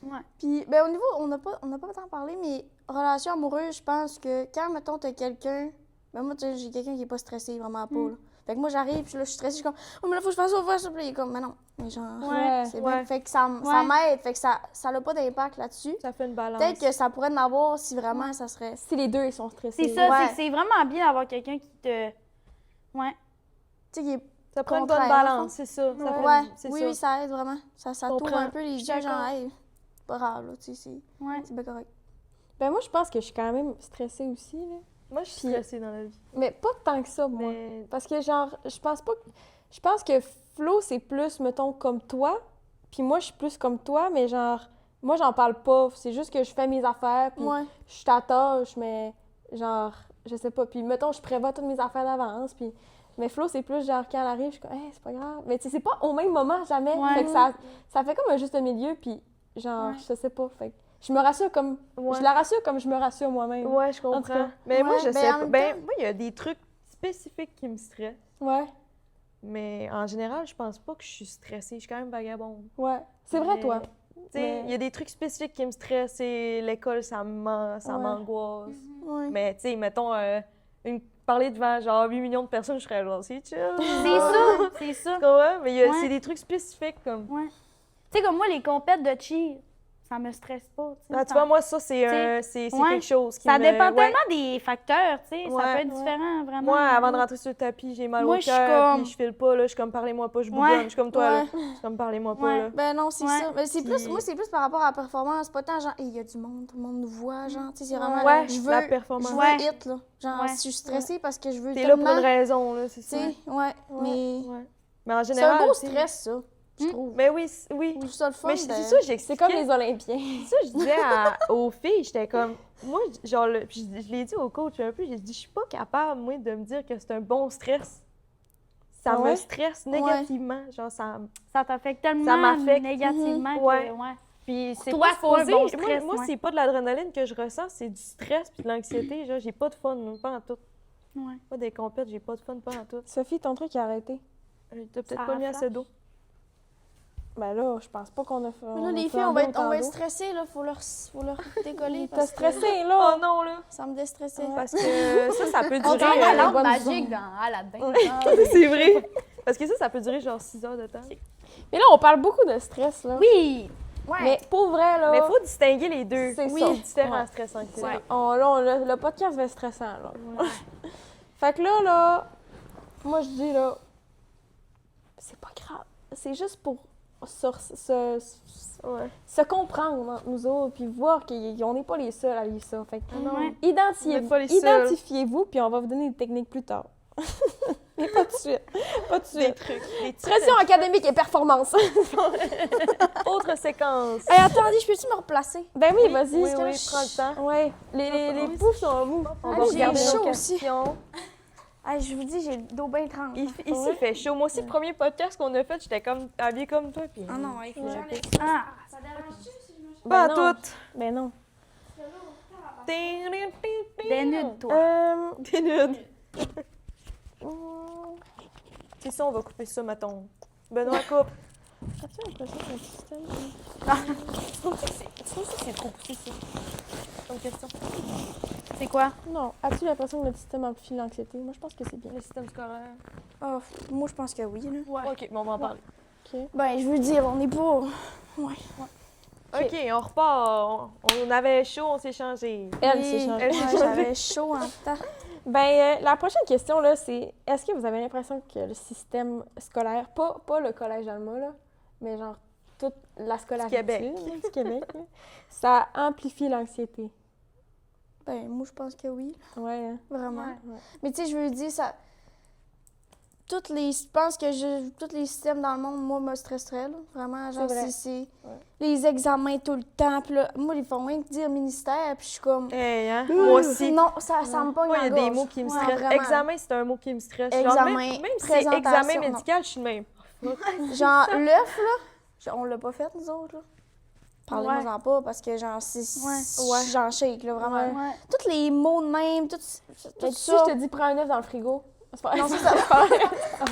C: Ouais.
D: Puis, ben, au niveau, on n'a pas tant parlé, mais relations amoureuses, je pense que quand, mettons, t'as quelqu'un. Ben, moi, tu sais, j'ai quelqu'un qui est pas stressé, vraiment pas, là. Fait que moi, j'arrive, puis là, je suis stressée, je suis comme, oh, mais là, faut que je fasse ça, puis il est comme, mais non. Mais genre,
C: Ouais.
D: c'est
B: Ouais.
D: bien. Fait que ça m'aide, fait que ça n'a pas d'impact là-dessus.
B: Ça fait une balance.
D: Peut-être que ça pourrait en avoir si vraiment ça serait.
A: Si les deux, ils sont stressés.
C: C'est ça,
D: Ouais.
C: c'est que c'est vraiment bien d'avoir quelqu'un qui te... Ouais.
D: Tu sais, qui est.
B: Ça prend une bonne
D: contraire,
B: balance, c'est ça. Ça fait
D: Ouais,
B: une- c'est
D: oui,
B: ça.
D: oui, ça aide vraiment. Ça tourne
B: Comprends.
D: un peu les
B: Je suis
D: yeux, genre,
B: d'accord.
D: hey, c'est pas grave, là, tu sais,
C: Ouais.
D: c'est bien correct.
A: Ben moi, je pense que je suis quand même stressée aussi, là.
B: Moi, je suis
A: Puis-
B: stressée dans la vie.
A: Mais pas tant que ça, moi.
B: Mais
A: Parce que, genre, je pense pas... Je pense que Flo, c'est plus, mettons, comme toi. Puis moi, je suis plus comme toi, mais genre... Moi, j'en parle pas. C'est juste que je fais mes affaires, puis
D: Ouais.
A: je t'attache, mais genre... Je sais pas. Puis mettons, je prévois toutes mes affaires d'avance, puis... Mais Flo, c'est plus genre, quand elle arrive, je suis comme, hey, c'est pas grave. Mais tu sais, c'est pas au même moment, jamais.
C: Ouais.
A: Fait que ça fait comme un juste milieu, puis genre,
C: Ouais.
A: je sais pas. Fait que je me rassure comme...
B: Ouais.
A: Je la rassure comme je me rassure moi-même.
B: ouais, je
A: En tout
B: comprends.
A: cas.
B: Mais moi,
D: Ouais,
B: je
D: ben,
B: sais
D: en
B: pas.
D: même
B: Ben,
D: temps-
B: moi, il y a des trucs spécifiques qui me stressent.
A: Ouais,
B: Mais en général, je pense pas que je suis stressée. Je suis quand même vagabonde.
A: ouais. C'est vrai,
B: Mais-
A: toi.
B: Tu sais, il y a des trucs spécifiques qui me stressent et l'école, ça m'angoisse.
D: Ouais.
B: Mais, tu sais, mettons, parler devant genre 8 millions de personnes, je serais genre, c'est chill.
C: C'est ça.
B: Tu comprends? Mais
C: Ouais.
B: c'est des trucs spécifiques comme.
C: Ouais. Tu sais, comme moi, les compètes de cheer, ça me stresse pas. Tu sais,
B: Ah, tu vois, moi, ça, c'est
C: ouais.
B: quelque chose qui
C: ça
B: me...
C: dépend
B: ouais.
C: tellement des facteurs, tu sais. Ça
B: Ouais.
C: peut être différent, vraiment.
B: Moi, avant de rentrer sur le tapis, j'ai mal
C: Moi,
B: au
C: je suis
B: cœur,
C: comme-
B: puis je file pas, là, je suis comme, parlez-moi pas, je
C: Ouais.
B: bougonne, je suis comme toi, là.
D: Ouais.
B: Je suis comme, parlez-moi pas,
C: Ouais.
B: là.
D: Ben non, c'est
C: Ouais.
D: ça. Mais c'est plus,
B: Puis-
D: moi, c'est plus par rapport à la performance. C'est pas tant genre, il y a du monde, tout le monde nous voit, genre, tu sais, c'est vraiment,
B: Ouais,
D: je veux,
B: la
D: je
B: performance.
D: veux
C: Ouais.
D: hit, là. Genre,
C: Ouais.
D: si je suis stressée parce que je veux
B: T'es là pour
D: tellement,
B: une raison, là, c'est
D: tu
B: ça.
D: sais, ouais, mais
B: Ouais. Mais en
D: c'est
B: général,
D: un beau
B: tu sais-
D: stress, ça, je
C: Mm.
D: trouve.
B: Mais oui, oui.
D: Je trouve ça le fun.
B: Mais c'est ça,
A: C'est
B: j'expliquais.
A: comme les Olympiens.
B: Ça, je disais aux filles, j'étais comme, moi, genre, puis je l'ai dit au coach un peu, j'ai dit, je suis pas capable, moi, de me dire que c'est un bon stress. Ça
A: Ah
B: me
A: ouais?
B: stresse négativement, genre, ça...
C: Ça t'affecte tellement
B: Ça m'affecte.
C: négativement
B: Ouais.
C: que, ouais.
B: Puis c'est
C: toi,
B: pas
C: c'est pas un
B: supposé,
C: bon stress,
B: moi,
C: ouais.
B: c'est pas de l'adrénaline que je ressens, c'est du stress puis de l'anxiété, genre, j'ai pas de fun, pas en tout.
C: Ouais.
B: Pas des compètes, j'ai pas de fun, pas en tout.
A: Sophie, ton truc a arrêté.
B: T'as peut-être
C: Ça
B: pas mis
C: flash.
B: assez d'eau.
A: Ben là, je pense pas qu'on a fait.
D: Mais là, les filles, on va être stressées, là, faut leur décoller.
A: T'as
D: parce que
A: stressé, là!
B: Oh non, là!
D: Ça me déstressait.
B: Parce que ça peut
C: On
B: durer...
C: dirait la
A: les
C: lampe
A: bonnes
C: magique
A: ondes.
C: dans Aladdin.
B: c'est vrai! Parce que ça peut durer genre 6 heures de temps.
A: Mais là, on parle beaucoup de stress, là.
C: Oui!
D: Ouais.
A: Mais pour vrai, là.
B: Mais il faut distinguer les deux.
A: C'est
B: Oui,
A: ça.
B: c'est différent,
A: Ouais.
B: stress, anxiété.
C: Ouais.
A: Le podcast va être stressant, là. Fait que là, moi, je dis, là, c'est pas grave. C'est juste pour
B: Ouais.
A: se comprendre entre nous autres, puis voir qu'on n'est pas les seuls à vivre ça. Fait que,
C: Ouais.
B: Vous n'êtes pas les seuls.
A: identifiez-vous, puis on va vous donner des techniques plus tard. Mais pas tout de suite. Pas tout de
B: Des
A: suite.
B: trucs. Des trucs.
A: Pression académique et performance.
B: Autre séquence.
D: Hey, attendez, je peux-tu me replacer?
A: Ben oui, vas-y.
B: Oui, oui, prends le temps.
A: Ouais. Les poufs sont mous. On
D: Ah,
A: va
D: j'ai
A: regarder
D: chaud
A: nos
D: aussi.
B: Questions.
D: Hey, je vous dis, j'ai le dos bien tremble.
B: Ici, il fait chaud. Moi aussi, le premier podcast qu'on a fait, j'étais comme habillée comme toi. Puis...
D: Ah non, il faut que j'enlève.
C: Ah!
B: Pas
A: Ben non.
B: toutes.
A: Ben non.
C: Dénude-toi.
B: T'es nude. C'est ça, on va couper ça, mettons. Benoît, coupe.
A: As-tu l'impression que c'est un système?
B: Tu trouves que c'est trop poussé, ça? Comme question.
C: C'est quoi?
A: Non. As-tu l'impression que notre système amplifie l'anxiété? Moi, je pense que c'est bien.
B: Le système scolaire.
D: Ah, moi, je pense que oui, là.
C: Ouais.
B: OK, mais on va en parler.
D: Ben, je veux dire, on n'est pas...
B: OK, on repart. On avait chaud, on s'est changé.
A: Elle
D: Oui.
A: s'est changée.
B: Elle
D: Ouais, j'avais chaud en temps.
A: Ben, la prochaine question, là, c'est est-ce que vous avez l'impression que le système scolaire, pas le collège Alma, là, mais genre toute la scolarité
B: Québec.
A: là, du Québec, là, ça amplifie l'anxiété?
D: Ben, moi, je pense que oui,
A: Ouais, hein?
D: vraiment.
A: Ouais.
D: Mais tu sais, je veux dire, ça... Je pense que tous les systèmes dans le monde, moi, me stresseraient, là. Vraiment, genre,
A: vrai.
D: c'est
A: Ouais.
D: les examens tout le temps. Puis là, moi, ils font rien que dire ministère, puis je suis comme...
B: Hey, hein? Moi aussi.
D: Non, ça me pogne
B: Moi, il y a
D: la
B: des
D: gorge.
B: mots qui me
D: Ouais,
B: stressent.
D: vraiment.
B: Examen, c'est un mot qui me stresse. Genre,
D: Examen,
B: même si c'est examen
D: présentation, non.
B: médical, je suis de même.
D: Genre, l'œuf, là, on l'a pas fait, nous autres, là. Parlez-moi-en
C: Ouais.
D: pas, parce que, genre,
C: Ouais.
D: j'en shake, là, vraiment.
A: Ouais.
C: Ouais.
D: Tous les mots de même, tout
A: Mais tu sais,
D: ça.
A: je te dis, prends un œuf dans le frigo. C'est pas...
D: Non, c'est ça.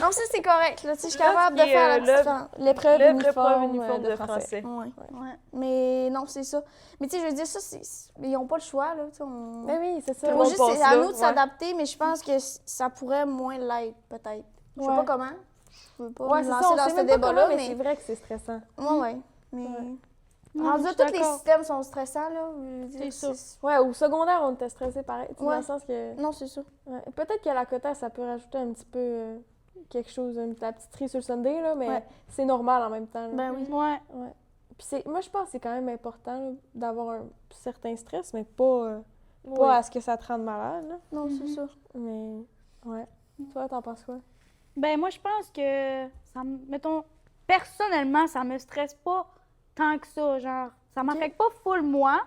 D: Non, ça, c'est correct, là. Tu sais, je suis capable de
B: qui est,
D: faire la
B: l'œuvre-
D: petite différence.
A: L'épreuve
B: L'épreuve
A: uniforme,
B: uniforme de
A: français.
B: français.
D: Ouais.
C: Ouais.
D: Mais non, c'est ça. Mais tu sais, je veux dire, ça, ils n'ont pas le choix, là. Tu sais,
A: Ben oui, c'est ça.
B: Tout le
D: Faut
B: monde
D: juste,
B: passe
D: c'est à
B: là,
D: nous de
B: ouais.
D: s'adapter, mais je pense que ça pourrait moins l'être, peut-être. Je sais
A: Ouais.
D: pas comment. Je veux pas
A: Ouais,
D: me
A: c'est
D: lancer
A: ça, on
D: dans
A: sait
D: ce
A: même pas
D: débat-là,
A: comment, mais c'est
D: mais...
A: vrai que c'est stressant.
D: Ouais. Mais...
C: Non,
D: Rendu
C: je
D: là,
C: suis
D: tous les
C: d'accord.
D: systèmes sont stressants, là. Je veux dire,
C: C'est ça.
A: Ouais, au secondaire, on était stressé pareil. Tu sais, Dans
D: Ouais.
A: le sens que...
D: Non, c'est ça.
A: Ouais. Peut-être que la quota, ça peut rajouter un petit peu quelque chose, la petite cerise sur le Sunday, là, mais
D: Ouais.
A: c'est normal en même temps. là.
D: Ben oui.
C: Ouais.
A: Ouais. Puis moi, je pense que c'est quand même important là, d'avoir un certain stress, mais pas
B: Oui.
A: à ce que ça te rende malade. Là.
D: Non, c'est ça.
A: Mais, ouais. Toi, t'en penses quoi?
C: Ben moi, je pense que, mettons, personnellement, ça me stresse pas tant que ça, genre. Ça m'affecte pas full moi,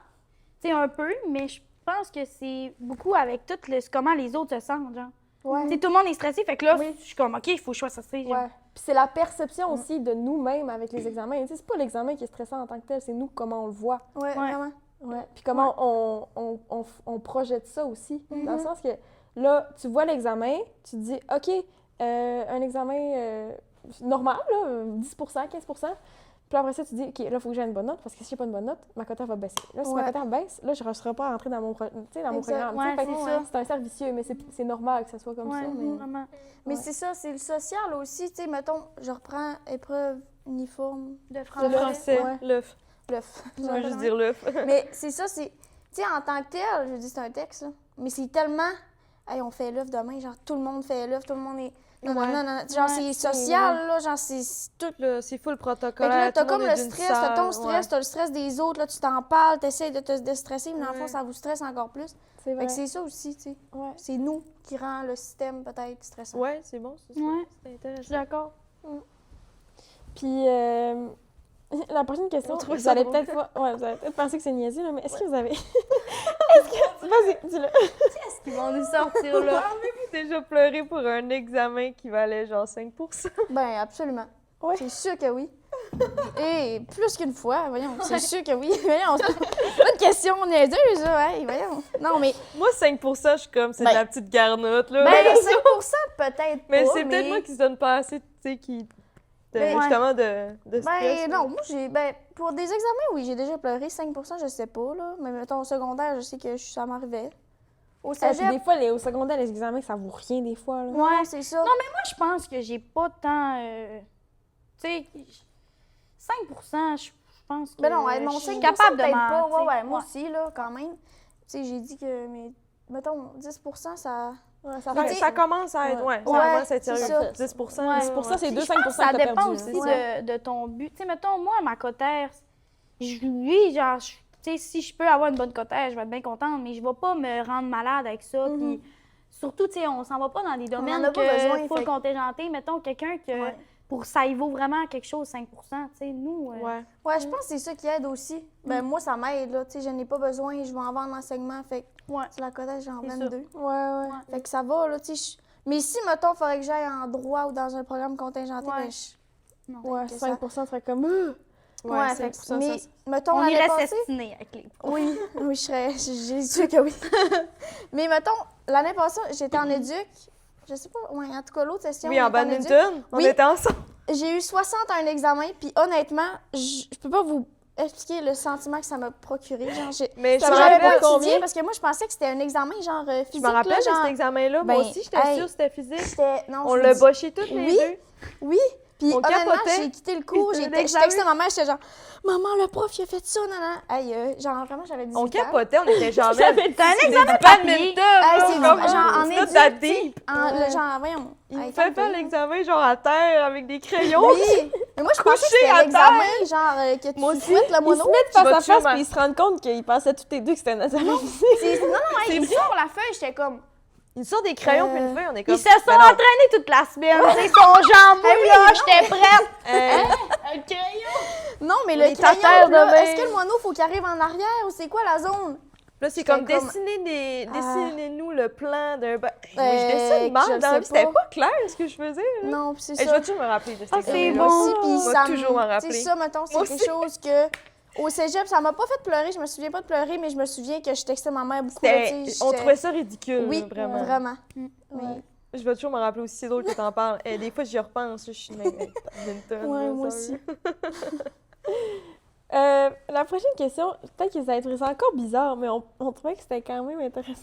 C: tu sais, un peu, mais je pense que c'est beaucoup avec tout comment les autres se sentent, genre.
A: Ouais.
C: Tu sais, tout le monde est stressé, fait que là,
A: Oui.
C: je suis comme, OK, il faut que je sois stressée, genre.
A: Ouais. Puis c'est la perception aussi de nous-mêmes avec les examens. Tu sais, c'est pas l'examen qui est stressant en tant que tel, c'est nous comment on le voit.
D: Ouais, vraiment.
A: Ouais. Puis comment on projette ça aussi. Dans le sens que là, tu vois l'examen, tu te dis, OK, un examen normal, là, 10 15 Puis Puis après ça, tu dis, OK, là, il faut que j'ai une bonne note, parce que si j'ai pas une bonne note, ma quota va baisser. Là, si ma
D: Ouais.
A: quota baisse, là, je ne serai pas rentrée dans mon, dans mon
D: Exact.
A: programme.
C: Ouais,
A: tu sais. Fait que
C: c'est ça.
A: C'est un cercle vicieux, mais c'est normal que ça soit comme
C: Ouais,
A: ça. Mais...
C: vraiment.
D: Mais
A: Ouais.
D: c'est ça, c'est le social aussi. Tu sais, mettons, je reprends épreuve uniforme.
C: De
B: Le
C: français.
B: français,
D: Ouais.
B: l'œuf.
D: L'œuf.
B: Je veux juste dire l'œuf.
D: Mais c'est ça, c'est. Tu sais, en tant que tel, je dis c'est un texte, là. Mais c'est tellement. Hey, on fait l'œuf demain, genre tout le monde fait l'œuf, tout le monde est. Non, non,
B: Ouais.
D: non, non. Genre,
C: Ouais,
D: c'est social, là. Genre, c'est tout.
B: Là, c'est full
D: Fait que
B: protocolaire.
D: là, t'as
B: tout
D: comme
B: monde
D: le
B: est d'une
D: stress, t'as ton
B: salle,
D: stress, t'as le stress des autres, là, tu t'en parles, t'essayes de te déstresser, mais dans le fond,
B: Ouais.
D: ça vous stresse encore plus.
A: C'est
D: Fait
A: vrai.
D: que c'est ça aussi, tu sais.
A: Ouais.
D: C'est nous qui rend le système peut-être stressant.
B: Ouais, c'est bon, c'est ça.
C: Ouais.
B: C'est
C: Je
B: intéressant.
C: suis d'accord.
A: Puis, la prochaine question,
B: On trouve
A: vous
B: ça
A: allez
B: drôle.
A: peut-être vous allez peut-être penser que c'est niaiseux, là, mais est-ce que vous avez... est-ce que... Vas-y, dis-le.
C: Ils vont nous sortir là.
B: Avez-vous déjà pleuré pour un examen qui valait genre 5%?
D: Ben, absolument.
A: Ouais.
D: C'est sûr que oui. Et plus qu'une fois, voyons, c'est sûr que oui. Voyons, c'est pas une question niaiseuse, là, hey, voyons. Non, mais,
B: Moi, 5%, je suis comme, c'est
D: Ben-
B: de la petite garnotte, là.
D: ben, 5% peut-être
B: mais
D: pas,
B: c'est peut-être moi qui se donne pas assez, tu sais,
D: Ben,
B: justement, de stress.
D: Ben,
B: là.
D: non, moi, pour des examens, oui, j'ai déjà pleuré. 5%, je sais pas, là. Mais mettons, au secondaire, je sais que ça m'arrivait. Au
A: Puis
D: cégep,
A: des fois, au secondaire, les examens, ça vaut rien des fois, là.
D: ouais, c'est ça.
C: Non, mais moi, je pense que j'ai pas tant. Tu sais, 5%, je pense que.
D: Ben non, ouais,
C: je
D: non,
C: suis
D: 5%
C: capable de
D: peut-être
C: m'en.
D: pas.
C: tu sais,
D: Ouais, moi aussi, là, quand même. Tu sais, j'ai dit que, mais, mettons, 10%, ça...
A: Ouais, ça
B: Ben,
A: fait...
B: ça commence à être,
A: Ouais.
B: ça
D: Ouais,
B: commence à être
D: c'est
B: sérieux.
D: ça.
B: 10%.
C: Ouais.
A: 10%, c'est
C: Puis
A: 2,
C: je pense
A: 5%
C: que ça
A: que t'as
C: dépend
A: perdu,
C: aussi
A: là.
C: de ton but. Tu sais, mettons, moi, ma cotère, lui, genre, tu sais, si je peux avoir une bonne cotère, je vais être bien contente, mais je vais pas me rendre malade avec ça. Puis surtout, tu sais, on s'en va pas dans des domaines
D: en a pas besoin,
C: qu'il faut le
D: fait-
C: contingenté. Mettons, quelqu'un que,
D: Ouais.
C: pour ça, il vaut vraiment quelque chose, 5%. Tu sais, nous.
B: Ouais.
D: Ouais, je pense que c'est ça qui aide aussi. Ben, moi, ça m'aide, là. Tu sais, je n'ai pas besoin, je vais en vendre l'enseignement. Fait que,
C: Ouais.
D: sur la cotère, j'en
C: C'est ça.
D: 22.
A: Ouais, ouais.
D: Fait que ça va, là, tu sais. Mais si, mettons, il faudrait que j'aille en droit ou dans un programme contingenté,
C: Ouais.
D: ben, je...
A: Ouais,
D: que
A: 5% serait comme...
D: Ouais, fait que, mais, mettons,
C: On
D: l'année
C: irait
D: passée...
C: s'estiner avec les.
D: Oui, oui, j'ai sûr que oui. Mais mettons, l'année passée, j'étais en éduc. Je sais pas, ouais, en tout cas, l'autre session.
B: Oui, en
D: on était éduc.
B: badminton, on
D: Oui.
B: était ensemble.
D: J'ai eu 60 à un examen, puis honnêtement, je peux pas vous expliquer le sentiment que ça m'a procuré. Genre,
B: Mais je
A: Ça
B: me
A: me
D: j'avais
A: rappelle
D: pas
B: rappelle,
D: étudié parce que moi, je pensais que c'était un examen genre physique.
B: je me rappelle
D: là,
B: de
D: genre,
B: cet examen-là.
D: ben,
B: Moi aussi, j'étais
D: hey.
B: sûre que c'était physique.
D: Non,
B: On
D: je
B: l'a
D: vous dis-
B: boché toutes les
D: Oui.
B: deux.
D: Oui, puis
B: On
D: honnêtement,
B: capotait.
D: j'ai quitté le cours,
B: C'était
D: j'ai
B: l'examen.
D: texté ma mère, j'étais genre « Maman, le prof, il a fait ça, nanana. » Hey, genre, vraiment, j'avais 18
B: On
D: ans.
B: capotait, on était genre...
C: T'as un examen de
B: badminton,
C: papier.
D: Hey,
B: là,
D: c'est
B: comme,
D: genre en
B: c'est not
D: éduc,
B: that
D: tu sais,
B: deep.
D: le genre, voyons.
B: Il
D: hey,
B: nous fait faire
D: calme-toi.
B: l'examen genre à terre avec des crayons.
D: Oui, mais moi, je pensais que
B: Couché
D: c'était
B: à
D: l'examen, genre, que
B: Moi
D: tu
B: aussi.
D: fouettes le
A: Ils
D: mono.
A: se mettent
B: Je vais
A: face à
B: tuer
A: face,
B: ma-
A: puis ils se rendent compte qu'ils pensaient toutes les deux que c'était un examen.
D: Non, non, hey, sur la feuille, j'étais comme...
B: Il sort des crayons puis une feuille, on est comme...
C: Ils se sont
B: Ben non.
C: entraînés toute la semaine. Ils sont jambes,
D: oui,
C: là,
D: non.
C: j'étais prête.
B: Euh,
C: Un crayon.
D: Non, mais
B: Les
D: le crayon,
B: tatères de
D: là,
B: main.
D: est-ce que le mono, faut qu'il arrive en arrière ou c'est quoi la zone?
B: Là, c'est
D: J'étais
B: comme
D: comme-
B: dessinez-nous le plan d'un... Moi, je
D: je
B: dessine mal
D: le
B: dans la
D: sais
B: vie. C'était
D: pas.
B: pas clair ce que je faisais. Là.
D: Non, puis c'est
B: Et je
D: ça.
B: vais toujours me rappeler de cet
C: Ah, c'est
B: examen-là.
C: bon.
D: Aussi, puis
B: On va
D: ça
B: toujours m'en rappeler.
D: Tu sais, ça, mettons, c'est
B: Moi
D: quelque
B: aussi.
D: chose que... Au cégep, ça m'a pas fait pleurer. Je me souviens pas de pleurer, mais je me souviens que je textais ma mère beaucoup. là, tu sais,
B: On
D: j'étais-
B: trouvait ça ridicule,
D: Oui,
B: là, vraiment.
D: vraiment.
C: Mm.
D: Mais...
B: Je vais toujours me rappeler aussi, c'est drôle que t'en parles. Des fois, j'y repense, là, je suis même badminton.
D: Ouais,
B: là,
D: moi
B: ça,
D: aussi.
B: là.
A: La prochaine question, peut-être que ça va être encore bizarre, mais on trouvait que c'était quand même intéressant.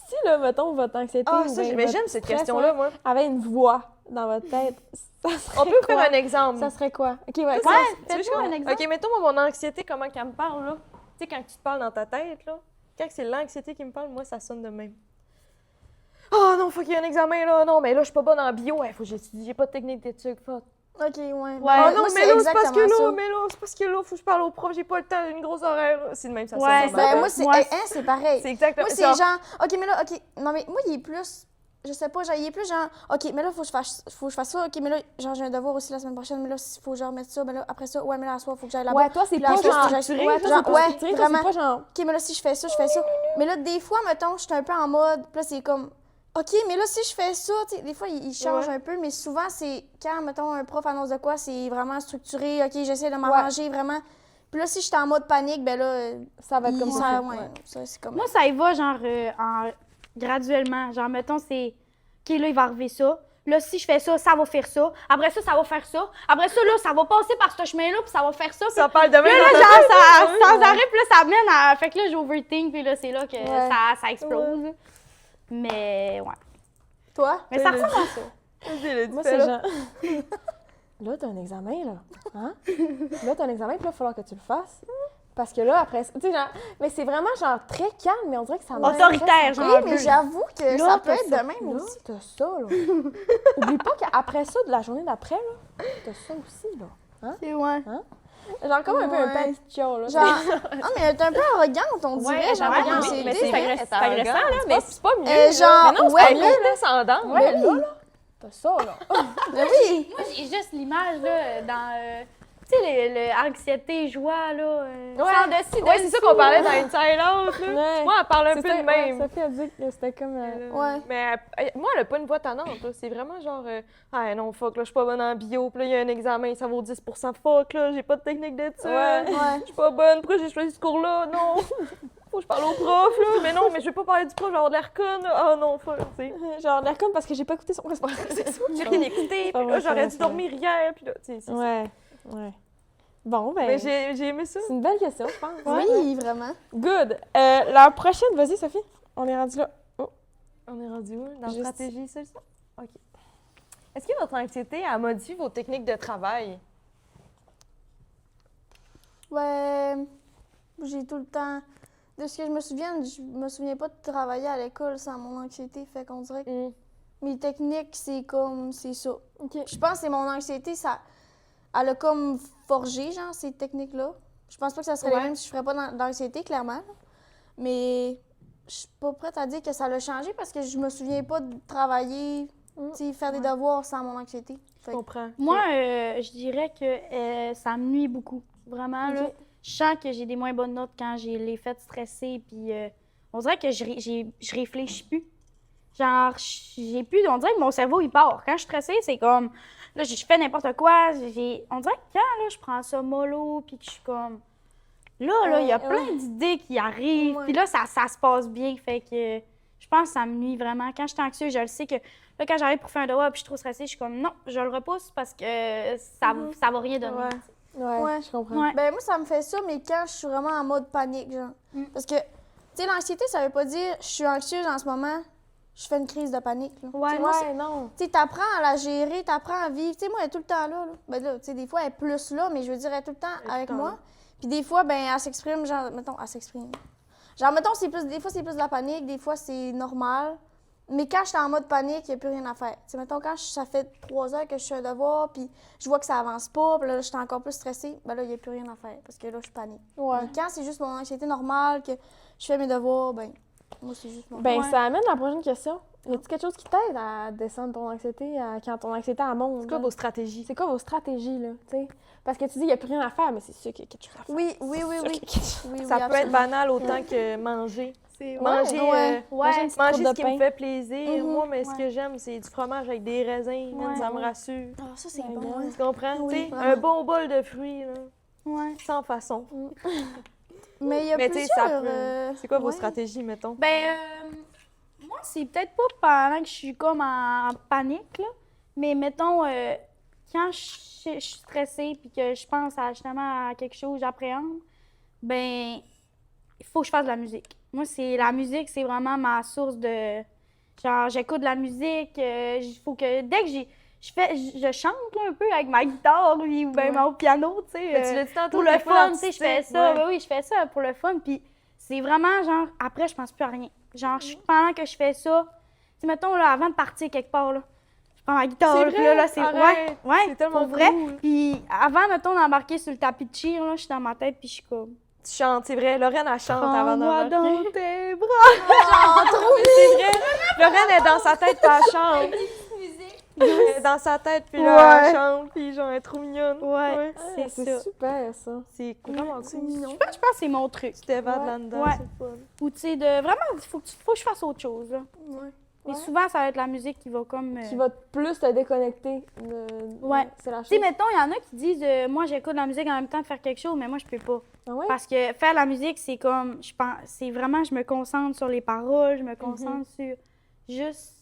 A: Si, là, mettons, votre anxiété
B: Ah,
A: ou
B: ça,
A: bien
B: mais
A: votre
B: j'aime cette
A: stress,
B: question-là,
A: ouais,
B: moi.
A: avait une voix dans votre tête, ça serait
B: On peut
A: quoi?
B: faire un exemple.
A: Ça serait quoi? OK, ouais.
C: Ouais,
B: Tu veux
C: fais-moi un
B: que-
C: exemple.
B: OK, mettons mon anxiété, comment qu'elle me parle, là. Tu sais, quand tu te parles dans ta tête, là, quand c'est l'anxiété qui me parle, moi, ça sonne de même. Oh non, faut qu'il y ait un examen, là. Non, mais là, je suis pas bonne en bio. Faut que j'étudie. J'ai pas de technique d'étude. Fuck.
D: OK, ouais.
C: Ouais.
B: Oh
D: Moi,
B: non, mais
D: c'est
B: là, c'est parce que
D: exactement
B: là,
D: ça.
B: mais là, c'est parce que là, faut que je parle au prof. J'ai pas le temps, j'ai une grosse horaire. Là. C'est de même, ça
C: Ouais,
B: sonne. dans ma
D: Ben,
B: tête.
D: moi, c'est
C: Moi,
D: c'est pareil.
B: C'est exactement
D: Moi, c'est genre, OK, mais là, OK. Non, mais moi, il est plus... Je sais pas, genre, il est plus genre, OK, mais là, faut que je fasse ça. OK, mais là, genre, j'ai un devoir aussi la semaine prochaine. Mais là, il faut que je remette ça. Mais là, après ça, ouais, mais là, à soir, faut que j'aille là-bas.
A: Ouais, toi, c'est
D: Puis là,
A: pas
D: ensuite,
A: genre...
D: faut que j'aille-
B: structuré,
D: ouais,
B: toi,
D: genre,
A: c'est pas
D: ouais,
A: structuré, toi,
D: vraiment.
A: c'est pas genre...
D: OK, mais là, si je fais ça, je fais ça. Mais là, des fois, mettons, je suis un peu en mode, puis là, c'est comme, OK, mais là, si je fais ça, tu sais, des fois, il change
B: Ouais.
D: un peu, mais souvent, c'est quand, mettons, un prof annonce de quoi, c'est vraiment structuré. OK, j'essaie de m'arranger vraiment. Puis là, si je suis en mode panique, ben là,
A: Ça va être
D: il-
A: comme
D: ça,
A: ça.
D: ouais, ça, c'est comme...
C: Moi, ça y va, genre, graduellement. Genre, mettons, c'est. OK, là, il va arriver ça. là, si je fais ça, ça va faire ça. Après ça, ça va faire ça. Après ça, là, ça va passer par ce chemin-là, puis ça va faire ça.
B: Ça parle de même.
C: Puis là, genre, sans arrêt, puis là, ça mène à... Fait que là, j'overthink, puis là, c'est là que
A: Ouais.
C: ça explose. Mais, ouais.
D: Toi?
C: Mais ça ressemble à ça.
B: Vas-y,
A: Moi, c'est genre. Là, t'as un examen, là. Hein? Là, t'as un examen, puis là, il va falloir que tu le fasses. Parce que là, après, tu sais, genre. Mais c'est vraiment, genre, très calme, mais on dirait que ça m'intéresse.
C: Autoritaire, genre.
D: Oui,
C: un
D: mais
C: peu.
D: j'avoue que
A: Là,
D: ça peut
A: t'as
D: être
A: ça.
D: de même
A: Là,
D: aussi.
A: t'as ça, là. Oublie pas qu'après ça, de la journée d'après, là, t'as ça aussi, là.
C: C'est ouais.
A: Genre, comme un peu un
D: Ouais.
A: panic chiot, là.
D: Genre, non, mais elle est un peu arrogante, on dirait, genre,
B: ouais,
D: en
B: mais
D: anxiété.
B: c'est vrai, c'est agressant, là, mais c'est pas mieux.
D: Genre,
B: mais non, c'est
D: ouais,
B: pas mieux, là, sans dents.
A: Ouais, là, t'as ça, là.
D: mais oui.
C: Moi, j'ai juste l'image, là, dans... tu sais, l'anxiété, joie, là. Sans dessus,
B: Ouais, c'est ça qu'on parlait dans Inside Out, là.
A: Ouais.
B: Moi, elle parle un
A: C'est
B: peu
A: ça,
B: de même.
A: ouais, Sophie a dit que c'était comme.
D: Ouais.
B: Mais moi, elle a pas une voix tannante, là. C'est vraiment genre, ah non, fuck, là, je suis pas bonne en bio, puis là, il y a un examen, ça vaut 10 fuck, là, j'ai pas de technique d'étude.
A: Ouais.
B: Je suis pas bonne, pourquoi j'ai choisi ce cours-là? Non. Faut que je parle au prof, là. Mais non, mais je vais pas parler du prof, je vais avoir de l'air conne. Ah non, fuck, tu sais.
A: Genre, l'air comme parce que j'ai pas écouté son responsable.
B: J'ai rien écouté,
A: pas
B: puis
A: vrai,
B: là, j'aurais
A: c'est
B: dû
A: vrai.
B: dormir hier, puis là, tu sais, c'est ça.
A: Ouais, ouais. Bon, ben.
B: Mais j'ai aimé ça.
A: C'est une belle question, je pense.
D: Oui, vraiment.
A: Good. La prochaine, vas-y, Sophie. On est rendu là. Oh.
B: On est rendu où? Dans
A: Juste-
B: stratégie, solution? OK. Est-ce que votre anxiété a modifié vos techniques de travail?
D: Ouais, j'ai tout le temps... De ce que je me souviens pas de travailler à l'école sans mon anxiété, fait qu'on dirait que mes techniques, c'est ça.
A: OK.
D: Je pense que c'est mon anxiété, ça... Elle a comme forgé, genre, ces techniques-là. Je pense pas que ça serait les
B: Ouais.
D: mêmes si je ferais pas d'anxiété, clairement. Là. Mais je suis pas prête à dire que ça l'a changé parce que je me souviens pas de travailler, tu sais, faire des devoirs sans mon anxiété.
B: Je comprends.
C: Moi, je dirais que ça me nuit beaucoup. Vraiment, là.
A: Ok.
C: Je sens que j'ai des moins bonnes notes quand j'ai les fêtes stressées, puis on dirait que je réfléchis plus. Genre, j'ai plus... On dirait que mon cerveau, il part. Quand je suis stressée, c'est comme... Là, je fais n'importe quoi. On dirait que quand là, je prends ça mollo, puis que je suis comme... Là, il y a plein d'idées qui arrivent, puis là, ça se passe bien. Fait que je pense que ça me nuit vraiment. Quand je suis anxieuse, je le sais que... Là, quand j'arrive pour faire un devoir, puis je suis trop stressée, je suis comme... Non, je le repousse parce que ça va rien donner.
A: Ouais,
D: Ouais.
A: je comprends.
C: Ouais.
D: Ben moi, ça me fait ça, mais quand je suis vraiment en mode panique, genre. Parce que, tu sais, l'anxiété, ça veut pas dire je suis anxieuse en ce moment, je fais une crise de panique. Là. Tu sais, moi,
A: Ouais, non.
D: tu sais, t'apprends à la gérer, t'apprends à vivre. Tu sais, moi, elle est tout le temps là. Ben là, tu sais, des fois, elle est plus là, mais je veux dire, elle est tout le temps avec moi. Puis des fois, ben, elle s'exprime, genre, mettons, elle s'exprime. Genre, mettons, des fois, c'est plus de la panique, des fois, c'est normal. Mais quand je suis en mode panique, il n'y a plus rien à faire. Tu sais, mettons, quand ça fait 3 heures que je suis un devoir, puis je vois que ça avance pas, puis là, je suis encore plus stressée, ben là, il n'y a plus rien à faire, parce que là, je panique.
A: Ouais.
D: Mais quand c'est juste mon anxiété normale, que je fais mes devoirs, ben, moi, c'est juste mon
A: Ben,
C: Ouais.
A: ça amène la prochaine question. Y a-t-il quelque chose qui t'aide à descendre ton anxiété quand ton anxiété elle monte?
B: C'est quoi
A: là?
B: vos stratégies?
A: C'est quoi vos stratégies, là, tu sais? Parce que tu dis, il n'y a plus rien à faire, mais c'est sûr qu'il y a quelque chose à faire.
D: Oui, oui, oui,
A: C'est sûr
D: oui.
A: qu'il y a quelque chose.
D: Oui,
B: Ça
D: oui,
B: peut être
D: absolument.
B: banal autant que manger.
C: C'est
B: Manger,
D: ouais.
A: Manger une petite
B: manger
A: croûte
B: ce
A: de
B: qui
A: pain.
B: me fait plaisir.
D: Mhm.
B: Moi, mais ce
C: Ouais.
B: que j'aime, c'est du fromage avec des raisins. man,
C: Ouais.
B: ça me rassure.
D: Ah, ça, c'est
A: Ouais,
D: bon.
A: ouais.
D: hein.
B: Tu comprends?
D: Oui,
B: Tu sais,
D: vraiment.
B: un bon bol de fruits, là,
C: Ouais.
B: sans façon.
D: Mais il y a
B: Mais tu sais,
D: plusieurs...
B: ça peut... C'est quoi vos
D: ouais.
B: stratégies, mettons?
C: Ben, moi, c'est peut-être pas pendant que je suis comme en panique, là, mais mettons, quand je suis stressée puis que je pense justement à quelque chose, j'appréhende, ben, il faut que je fasse de la musique. Moi, la musique, c'est vraiment ma source de... Genre, j'écoute de la musique, il faut que... Dès que je chante là, un peu avec ma guitare, ou ben mon piano, tu sais.
B: Mais tu l'as dit tantôt,
C: Pour le
B: des fois,
C: fun, tu sais, je fais
B: l'artistique,
C: ça.
B: ouais.
C: Ben oui, je fais ça pour le fun. Puis c'est vraiment genre, après, je pense plus à rien. Genre, pendant que je fais ça, tu sais, mettons, là, avant de partir quelque part, là, je prends ma guitare,
B: C'est
C: puis
B: vrai?
C: là, c'est.
B: Arrête!
C: Ouais,
B: C'est tellement
C: pour vrai.
B: cool.
C: Puis avant, mettons, d'embarquer sur le tapis de cheer, là, je suis dans ma tête, puis je suis comme.
B: Tu chantes, c'est vrai. Lorraine, elle chante avant
C: Prends-moi
B: d'embarquer.
C: dans tes bras.
B: C'est vrai. Lorraine est dans sa tête, puis elle chante. Elle est dans sa tête, puis là, elle chante, puis genre, elle est trop mignonne.
C: Ouais,
A: Ah,
C: c'est ça.
A: super, ça.
B: C'est vraiment
D: C'est
B: cool.
D: mignon.
C: Je pense que c'est mon truc.
B: Tu t'évades
A: Ouais.
B: là-dedans,
C: Ouais.
B: c'est le fun.
C: Ou tu sais, de vraiment, faut que je fasse autre chose, là.
D: Ouais.
C: Mais
D: Ouais.
C: souvent, ça va être la musique qui va comme.
A: Qui va plus te déconnecter.
C: Ouais.
A: C'est la
C: Tu sais,
A: chose.
C: mettons, il y en a qui disent moi, j'écoute de la musique en même temps de faire quelque chose, mais moi, je peux pas.
A: Ah ouais?
C: Parce que faire la musique, c'est comme, je pense, c'est vraiment, je me concentre sur les paroles, je me concentre sur juste,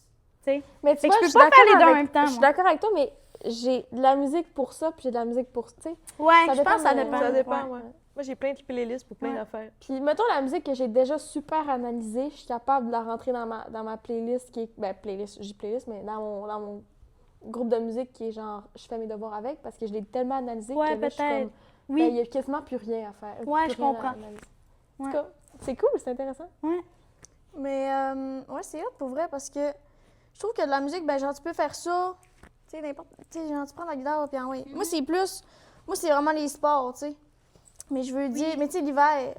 C: tu sais.
A: Mais tu
C: Fait
A: vois,
C: que je
A: je suis
C: peux pas faire les
A: d'accord
C: deux en
A: avec-
C: même temps,
A: Je suis
C: moi.
A: d'accord avec toi, mais j'ai de la musique pour ça, puis j'ai de la musique pour, tu sais.
C: Ouais,
A: Ça
C: je pense que ça
A: dépend de-
C: dépend.
B: Ça dépend,
C: Ouais.
B: ouais. Moi, j'ai plein de playlists pour plein
C: Ouais.
B: d'affaires.
A: Puis mettons la musique que j'ai déjà super analysée, je suis capable de la rentrer dans ma playlist qui est... Ben, playlist, je dis playlist, mais dans mon groupe de musique qui est genre, je fais mes devoirs avec, parce que je l'ai tellement analysée
C: Ouais,
A: que là, je suis
C: peut-être.
A: comme... Ben, il
C: Oui.
A: y a quasiment plus rien à faire.
C: Ouais,
A: plus
C: je
A: rien à
C: comprends.
A: analyser. En
C: Ouais.
A: tout cas, c'est cool, c'est intéressant.
D: Mais ouais, c'est hot pour vrai parce que je trouve que de la musique, ben genre tu peux faire ça, tu sais, n'importe. Tu sais, genre tu prends la guitare puis ouais. Moi, c'est plus. Moi, c'est vraiment les sports, tu sais. Mais je veux dire, mais tu sais, l'hiver,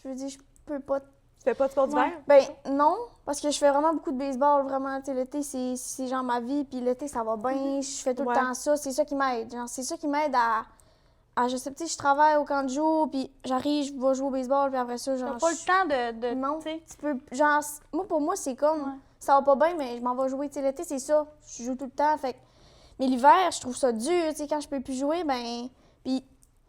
D: je veux dire, je peux pas.
B: Tu fais pas de sport d'hiver?
D: Ben non, parce que je fais vraiment beaucoup de baseball, vraiment. Tu sais, l'été, c'est genre ma vie, puis l'été, ça va bien. Je fais tout
B: Ouais.
D: le temps ça. C'est ça qui m'aide. Genre, c'est ça qui m'aide à je sais, tu sais, je travaille au camp de jour, puis j'arrive, je vais jouer au baseball, puis après ça,
C: T'as
D: genre.
C: pas le temps de
D: Non,
C: tu sais.
D: tu peux. Genre, moi, pour moi, c'est comme.
C: Ouais.
D: Ça va pas bien, mais je m'en vais jouer. Tu sais, l'été, c'est ça. Je joue tout le temps. Fait que- Mais l'hiver, je trouve ça dur. Tu sais, quand je peux plus jouer, ben. Puis,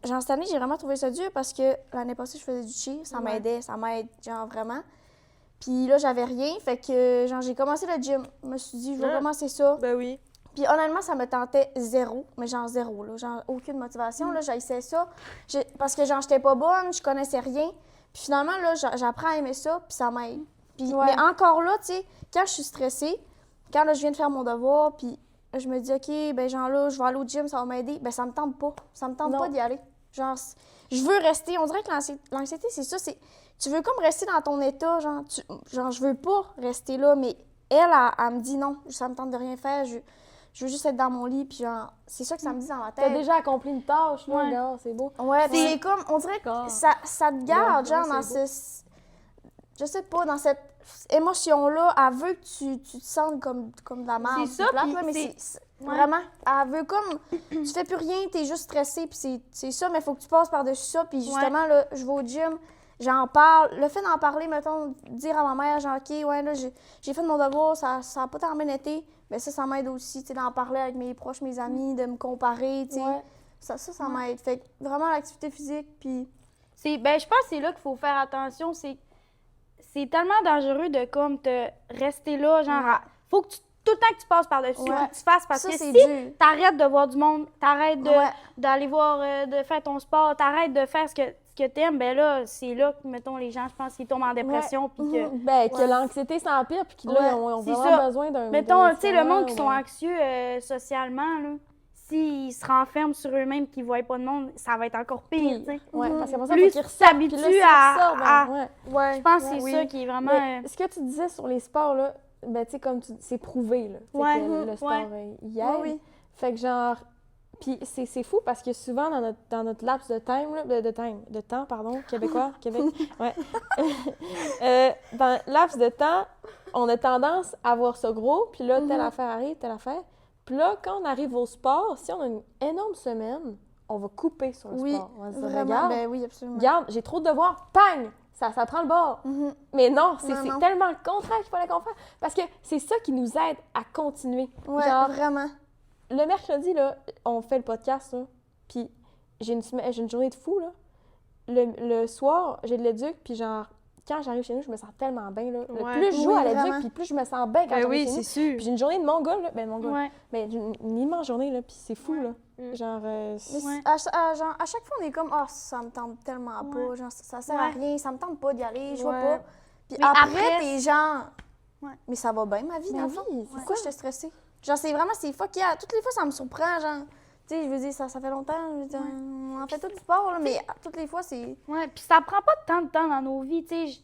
D: genre, cette année, j'ai vraiment trouvé ça dur parce que l'année passée, je faisais du cheer. Ça
B: Ouais.
D: m'aidait. Ça m'aide, genre, vraiment. Puis là, j'avais rien. Fait que, genre, j'ai commencé le gym. Je me suis dit, je vais
B: Ah.
D: commencer ça.
B: Ben oui.
D: Puis honnêtement, ça me tentait zéro, mais genre zéro, là. Genre aucune motivation, là. J'haïssais ça. Parce que genre, j'étais pas bonne, je connaissais rien. Puis finalement, là, j'apprends à aimer ça, puis ça m'aide. Puis,
A: Ouais.
D: mais encore là, tu sais, quand je suis stressée, quand là, je viens de faire mon devoir, puis là, je me dis, OK, ben genre là, je vais aller au gym, ça va m'aider. Ben ça me tente pas. Ça me tente
A: Non.
D: pas d'y aller. Genre, je veux rester. On dirait que l'anxiété, c'est ça. Tu veux comme rester dans ton état, genre, genre, je veux pas rester là, mais elle me dit non, ça me tente de rien faire. Je veux juste être dans mon lit, puis genre, c'est ça que ça me dit dans ma
A: T'as
D: tête.
A: déjà accompli une tâche, là,
C: Ouais.
A: regarde, c'est beau.
D: Ouais, puis c'est comme, on dirait que
A: D'accord.
D: ça te garde,
A: Ouais,
D: genre,
A: ouais,
D: dans
A: c'est
D: je sais pas, dans cette émotion-là. Elle veut que tu te sentes comme de la merde.
C: C'est ça,
D: plate,
C: puis
D: là, mais
C: c'est- ouais.
D: vraiment, elle veut comme, tu fais plus rien, t'es juste stressé, puis c'est ça, mais faut que tu passes par-dessus ça, puis justement, là, je vais au gym, j'en parle. Le fait d'en parler, mettons, dire à ma mère, genre, OK, ouais, là, j'ai fait mon devoir, ça a pas tant bien été, mais ça m'aide aussi, tu sais, d'en parler avec mes proches, mes amis, de me comparer, tu sais.
A: Ouais.
D: Ça m'aide. Fait que vraiment, l'activité physique, puis...
C: Ben, je pense que c'est là qu'il faut faire attention. C'est tellement dangereux de comme te rester là, genre, faut que tout le temps que tu passes par-dessus,
D: Ouais.
C: faut que tu fasses parce
D: Ça,
C: que
D: c'est
C: si
D: dur.
C: t'arrêtes de voir du monde, t'arrêtes
D: Ouais.
C: d'aller voir, de faire ton sport, t'arrêtes de faire ce que t'aimes, ben là, c'est là que, mettons, les gens, je pense, qu'ils tombent en dépression, puis que...
A: Ben, que l'anxiété s'empire, puis qu'ils là,
D: Ouais,
A: ils ont
C: c'est
A: vraiment
C: ça.
A: besoin d'un...
C: Mettons,
A: d'un
C: tu sais, le monde qui
A: ouais.
C: sont anxieux socialement, là, s'ils se renferment sur eux-mêmes, qu'ils voient pas de monde, ça va être encore pire, tu sais.
A: Ouais, parce qu'après ça,
C: Plus
A: faut qu'ils
C: tu
A: ressortent,
C: t'habitues
A: puis là, s'ils
C: à-
A: ressortent, ben, ouais.
D: Ouais.
C: Je pense que c'est
A: Oui.
C: ça qui est vraiment...
A: Mais ce que tu disais sur les sports, là, ben, tu sais, comme c'est prouvé, là. Tu sais,
C: Ouais,
A: que le sport,
C: ouais.
A: il aide.
D: Oui, oui.
A: Fait que genre... Puis c'est fou parce que souvent, dans notre laps de time, là, de temps, pardon, québécois, Québec, ouais. Dans le laps de temps, on a tendance à voir ça gros, puis là, telle affaire arrive, telle affaire. Puis là, quand on arrive au sport, si on a une énorme semaine, on va couper sur le
D: Oui,
A: sport. On va se dire,
D: vraiment.
A: regarde,
D: Ben oui, absolument.
A: regarde, j'ai trop de devoirs, pang! Ça prend le bord.
D: Mhm.
A: Mais non, c'est
D: Non.
A: tellement le contraire qu'il fallait qu'on fasse. Parce que c'est ça qui nous aide à continuer.
D: Ouais,
A: Genre,
D: vraiment.
A: le mercredi, là, on fait le podcast, là, puis j'ai une journée de fou, là. Le soir, j'ai de l'éduc, puis genre, quand j'arrive chez nous, je me sens tellement bien, là.
B: Ouais.
A: Plus je joue
D: Oui,
A: à l'éduc,
D: vraiment.
A: puis plus je me sens bien quand
B: Ben
A: j'arrive
B: oui,
A: chez
B: c'est
A: nous.
B: sûr.
A: Puis j'ai une journée de mongol, là. Ben, mongol.
C: Ouais.
A: Mais une immense journée, là, puis c'est fou, là.
B: Mm.
A: Genre,
D: Mais
C: Ouais.
D: genre, à chaque fois, on est comme, ah, ça me tente tellement pas.
C: Ouais.
D: Genre, ça sert à
C: Ouais.
D: rien, ça me tente pas d'y aller, je vois
B: Ouais.
D: pas. Puis
C: Mais
D: après,
C: après,
D: t'es genre,
C: Ouais.
D: mais ça va bien, ma vie,
A: Ma
D: dans le fond.
A: vie, c'est
D: Pourquoi j'étais stressée? Genre, c'est fuck yeah. Toutes les fois, ça me surprend, genre. Tu sais, je veux dire, ça fait longtemps, je veux dire, on en fait tout du sport, là, mais toutes les fois, c'est...
C: Ouais, puis ça prend pas tant de temps dans nos vies, tu sais.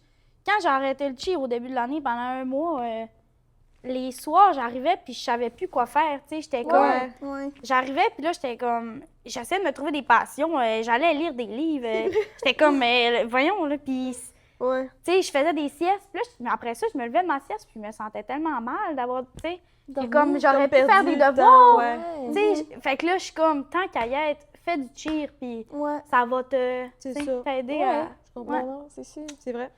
C: Quand j'ai arrêté le cheer au début de l'année, pendant un mois, les soirs, j'arrivais puis je savais plus quoi faire, tu sais. J'étais comme...
B: Ouais.
D: Ouais.
C: J'arrivais puis là, j'étais comme... J'essayais de me trouver des passions. J'allais lire des livres. J'étais comme, voyons, là, puis...
D: Ouais.
C: Tu sais, je faisais des siestes. Puis là, mais après ça, je me levais de ma sieste puis je me sentais tellement mal d'avoir, tu sais...
A: Dormir,
C: Comme, j'aurais pu
B: perdu
C: faire des
B: le temps,
C: devoirs.
B: ouais.
C: Tu sais, fait que là, je suis comme, tant qu'à y être, fais du cheer puis
D: Ouais.
C: ça va te...
B: C'est
C: tu sais,
B: ça.
C: t'aider
A: Ouais.
C: à...
B: Je comprends.
A: Ouais, non, c'est sûr.
B: C'est vrai.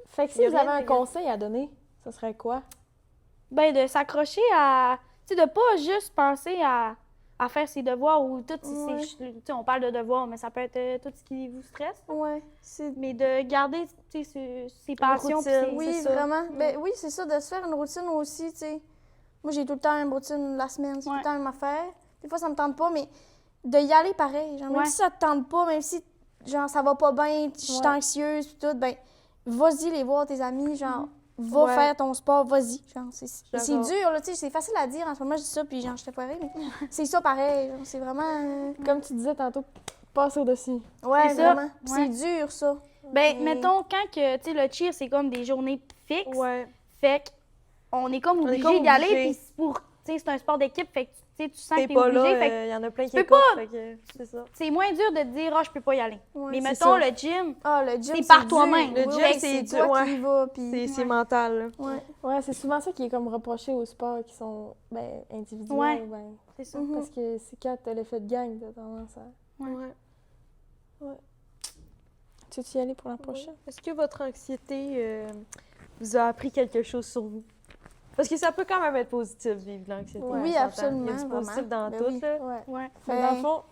A: Fait que
B: Y
A: si
B: a
A: vous
B: rien
A: avez un
B: de-
A: conseil à donner, ce serait quoi?
C: Ben, de s'accrocher à... Tu sais, de pas juste penser à faire ses devoirs ou tout...
D: Ouais.
C: Tu sais, on parle de devoirs, mais ça peut être tout ce qui vous stresse.
D: Ouais. C'est...
C: Mais de garder, tu sais, ses passions. puis
B: routine.
C: ses-
D: Oui,
C: c'est ça.
D: vraiment. Ben oui, c'est ça, de se faire une routine aussi, tu sais. Moi, j'ai tout le temps la même routine la semaine, c'est tout
C: Ouais.
D: le temps la même affaire. Des fois, ça me tente pas, mais de y aller pareil. Genre, même
C: Ouais.
D: si ça te tente pas, même si genre, ça va pas bien, je suis
A: Ouais.
D: anxieuse, pis tout, ben, vas-y les voir tes amis, genre, va
B: Ouais.
D: faire ton sport, vas-y. Genre, c'est
B: D'accord.
D: dur, là, tu sais, c'est facile à dire. En ce moment, je dis ça, puis genre, je te foirée, mais c'est ça pareil. Genre, c'est vraiment.
A: Comme tu disais tantôt, passe au-dessus.
D: Ouais,
C: C'est ça.
D: vraiment. Puis
C: Ouais.
D: c'est dur, ça.
C: Ben,
D: Mais-
C: mettons, quand que, tu sais, le cheer, c'est comme des journées fixes.
B: Ouais.
C: Fait qu'on est comme
B: On est
C: obligé
B: comme
C: d'y aller,
B: obligé.
C: puis c'est pour, tu sais, c'est un sport d'équipe, fait que, tu sais, tu sens
B: T'es
C: que t'es
B: pas
C: obligé,
B: là,
C: fait que
B: il y en a plein qui
C: peux
B: écoutent,
C: pas.
B: fait que c'est ça.
C: c'est moins dur de te dire, ah, je peux pas y aller.
D: Ouais,
C: Mais
B: c'est
C: mettons,
B: ça.
C: le gym,
D: Ah, le gym,
C: c'est par
D: dur.
C: toi-même.
B: Le
D: Oui,
B: gym,
D: oui,
B: c'est
D: toi
B: dur,
D: qui y vas, puis...
B: C'est mental, là.
D: Ouais.
A: Ouais, c'est souvent ça qui est comme reproché aux sports qui sont individuels.
C: Ouais.
A: Ben,
C: c'est ça.
D: Mhm.
A: parce que c'est quand t'as l'effet de gang, t'as tendance à.
B: Ouais.
A: Tu veux y aller pour la prochaine?
B: Est-ce que votre anxiété vous a appris quelque chose sur vous? Parce que ça peut quand même être positif, vivre de l'anxiété.
A: Ouais.
B: on
D: Oui,
B: s'entend.
D: absolument,
B: Il y a du positif
D: vraiment.
B: dans
D: Ben
B: tout,
D: oui.
B: là.
A: Ouais.
C: Ouais.
A: Fait que dans le
D: Ben,
A: fond,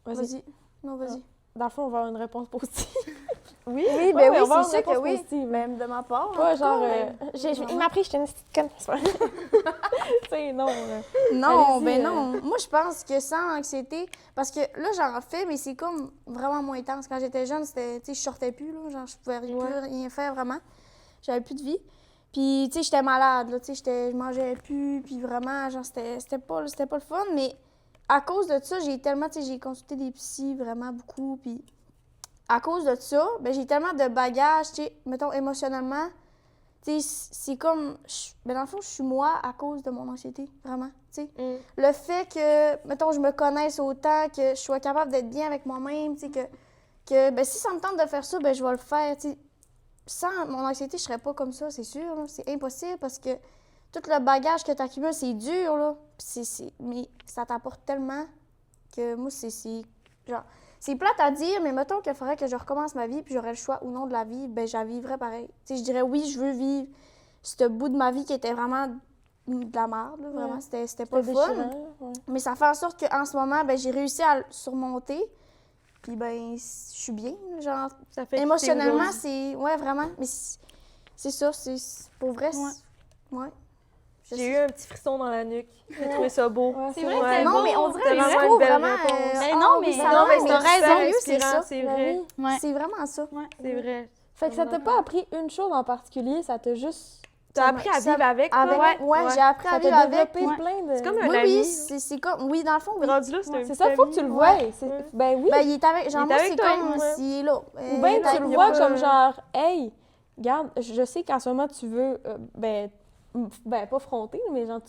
A: vas-y.
D: Vas-y. Non, vas-y.
A: Dans le fond, on va avoir une réponse positive.
B: Oui?
D: Oui,
A: Ouais,
D: ben
A: ouais, on
D: oui,
A: va avoir
D: c'est
A: une
D: sûr que
A: réponse
D: oui.
A: positive.
D: Même de ma part. en
A: Pas
D: tout
A: genre.
D: cas, ben,
A: Il m'a appris que j'étais une petite conne. C'est pas vrai. Tu sais, non.
D: Non,
A: Allez-y,
D: ben non. Moi, je pense que sans anxiété, parce que là, j'en fais, mais c'est comme vraiment moins intense. Quand j'étais jeune, c'était, tu sais, je sortais plus, là. Genre, je pouvais plus rien faire vraiment. J'avais plus de vie. Puis, tu sais, j'étais malade, là. Tu sais, je mangeais plus. Puis vraiment, genre, c'était pas le fun. Mais à cause de ça, j'ai tellement, tu sais, j'ai consulté des psys vraiment beaucoup. Puis à cause de ça, ben j'ai tellement de bagages, tu sais, mettons, émotionnellement. Tu sais, c'est comme. Ben dans le fond, je suis moi à cause de mon anxiété, vraiment. Tu sais.
B: Mm.
D: Le fait que, mettons, je me connaisse autant, que je sois capable d'être bien avec moi-même, tu sais, que ben, si ça me tente de faire ça, ben je vais le faire, tu sais. Sans mon anxiété, je serais pas comme ça, c'est sûr, là. C'est impossible parce que tout le bagage que tu accumules, c'est dur, là. Puis mais ça t'apporte tellement que moi, c'est genre. C'est plate à dire, mais mettons qu'il faudrait que je recommence ma vie puis j'aurais le choix ou non de la vivre, ben je la vivrais pareil. Tu sais, je dirais oui, je veux vivre ce bout de ma vie qui était vraiment de la merde, là, vraiment.
A: Ouais.
D: C'était pas le fun.
A: Ouais.
D: Mais ça fait en sorte qu'en ce moment, ben j'ai réussi à le surmonter. Puis ben, je suis bien, genre.
B: Ça fait
D: Émotionnellement, c'est... Ouais, vraiment. Mais c'est ça, pour vrai, ouais.
B: J'ai eu un petit frisson dans la nuque. J'ai trouvé ça beau.
A: Ouais,
C: C'est vrai,
B: Ouais.
C: c'est
D: Non,
C: beau.
D: mais on dirait
B: C'est
D: que
B: vraiment
D: je
B: une
D: trouve
B: belle
D: vraiment...
B: réponse.
C: Mais non, mais-
D: ça
C: non,
D: va,
C: mais
D: mais
C: t'as raison,
D: sérieux, c'est
B: inspirant,
D: ça.
B: c'est
A: Ben
B: vrai.
A: oui.
C: Ouais.
D: C'est vraiment ça.
B: C'est vrai.
A: Fait que ça t'a pas appris une chose en particulier, ça t'a juste.
B: T'as appris à vivre avec, toi?
D: Avec, ouais, j'ai appris à
A: Ça
D: vivre
A: t'a
D: avec.
A: développé
D: puis-
A: plein de.
B: C'est comme un
D: Oui,
B: ami.
D: oui, c'est comme... Oui, dans le fond, oui.
B: Rendu là, c'est un
A: C'est
B: petit
A: ça, faut que tu
B: ami.
A: le vois.
B: Ouais.
A: Ben oui.
D: Ben, il est avec... Genre,
B: Il est
D: moi,
B: avec
D: c'est
B: toi,
D: comme
B: ouais.
D: s'il est là.
A: Ou bien tu le
B: il y a
A: vois
B: pas-
A: comme genre, hey, regarde, je sais qu'en ce moment tu veux, pas fronter, mais genre,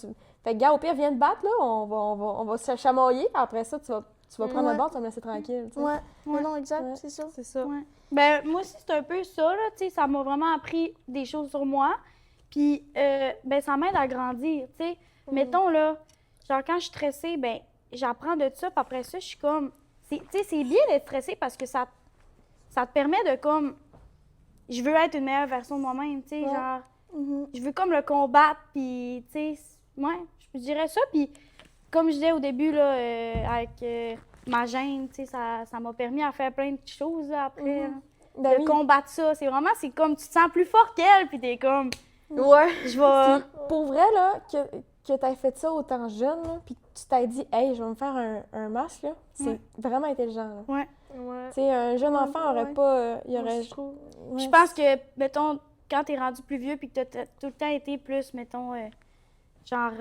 A: fait que, gars, au pire, viens te battre, là, on va se chamailler, puis après ça, tu vas prendre
D: Ouais.
A: le bord, tu vas me laisser tranquille, tu sais.
D: Ouais. Mais non, exact,
A: Ouais.
D: c'est ça.
B: C'est ça.
C: Ouais. Ben, moi aussi, c'est un peu ça, là, tu sais, ça m'a vraiment appris des choses sur moi. Puis, ben, ça m'aide à grandir, tu sais. Mettons, là, genre, quand je suis stressée, ben, j'apprends de ça, puis après ça, je suis comme... Tu sais, c'est bien d'être stressée parce que ça te permet de, comme... Je veux être une meilleure version de moi-même, tu sais,
A: Ouais.
C: genre...
D: Mhm.
C: Je veux comme le combattre, puis, tu sais, ouais, je dirais ça. Puis, comme je disais au début, là, avec ma gêne, tu sais, ça m'a permis à faire plein de choses, là, après. là.
A: Ben
C: De
A: oui.
C: combattre ça, c'est vraiment, c'est comme, tu te sens plus fort qu'elle, puis t'es comme,
B: Ouais.
C: je vais...
A: Puis, pour vrai, là, que t'aies fait ça autant jeune, là, puis que tu t'es dit, hey, je vais me faire un masque, là, c'est
C: Ouais.
A: vraiment intelligent, là.
C: Ouais.
B: Ouais.
A: Tu sais, un jeune enfant aurait
D: ouais.
A: pas. Il aurait.
B: Je trouve.
A: Ouais.
C: Je pense que, mettons, quand t'es rendu plus vieux, puis que t'as tout le temps été plus, mettons, genre,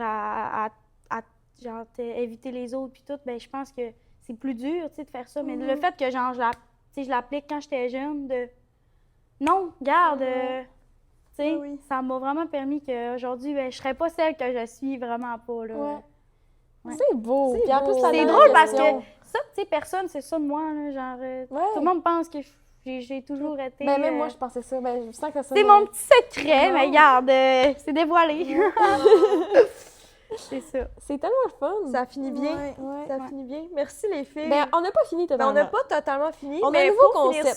C: genre, éviter les autres, puis tout, ben je pense que c'est plus dur, tu sais, de faire ça. Mais le fait que, genre, je l'applique quand j'étais jeune, de... Non, garde, tu sais,
D: Oui.
C: ça m'a vraiment permis qu'aujourd'hui, ben, je serais pas celle que je suis vraiment pas, là.
A: Ouais.
C: Ouais.
A: C'est beau.
B: C'est
A: Puis en plus,
B: beau.
A: ça
C: C'est
A: donne
C: drôle
A: la
C: parce que
A: question.
C: ça, tu sais, personne, c'est ça de moi, là, genre,
A: Ouais.
C: tout le monde pense que j'ai toujours été...
A: Ben, même moi, je pensais ça. Ben, je sens que ça.
C: C'est mon petit secret, mais regarde, c'est dévoilé. C'est ça.
A: C'est tellement le fun.
B: Ça finit bien.
D: Ouais.
A: Ouais.
B: Ça finit bien. Merci les filles.
A: Ben, on n'a pas fini
B: Ben, on
A: totalement.
B: n'a pas totalement fini,
A: On a
B: mais
A: un nouveau
B: pour finir
A: concept.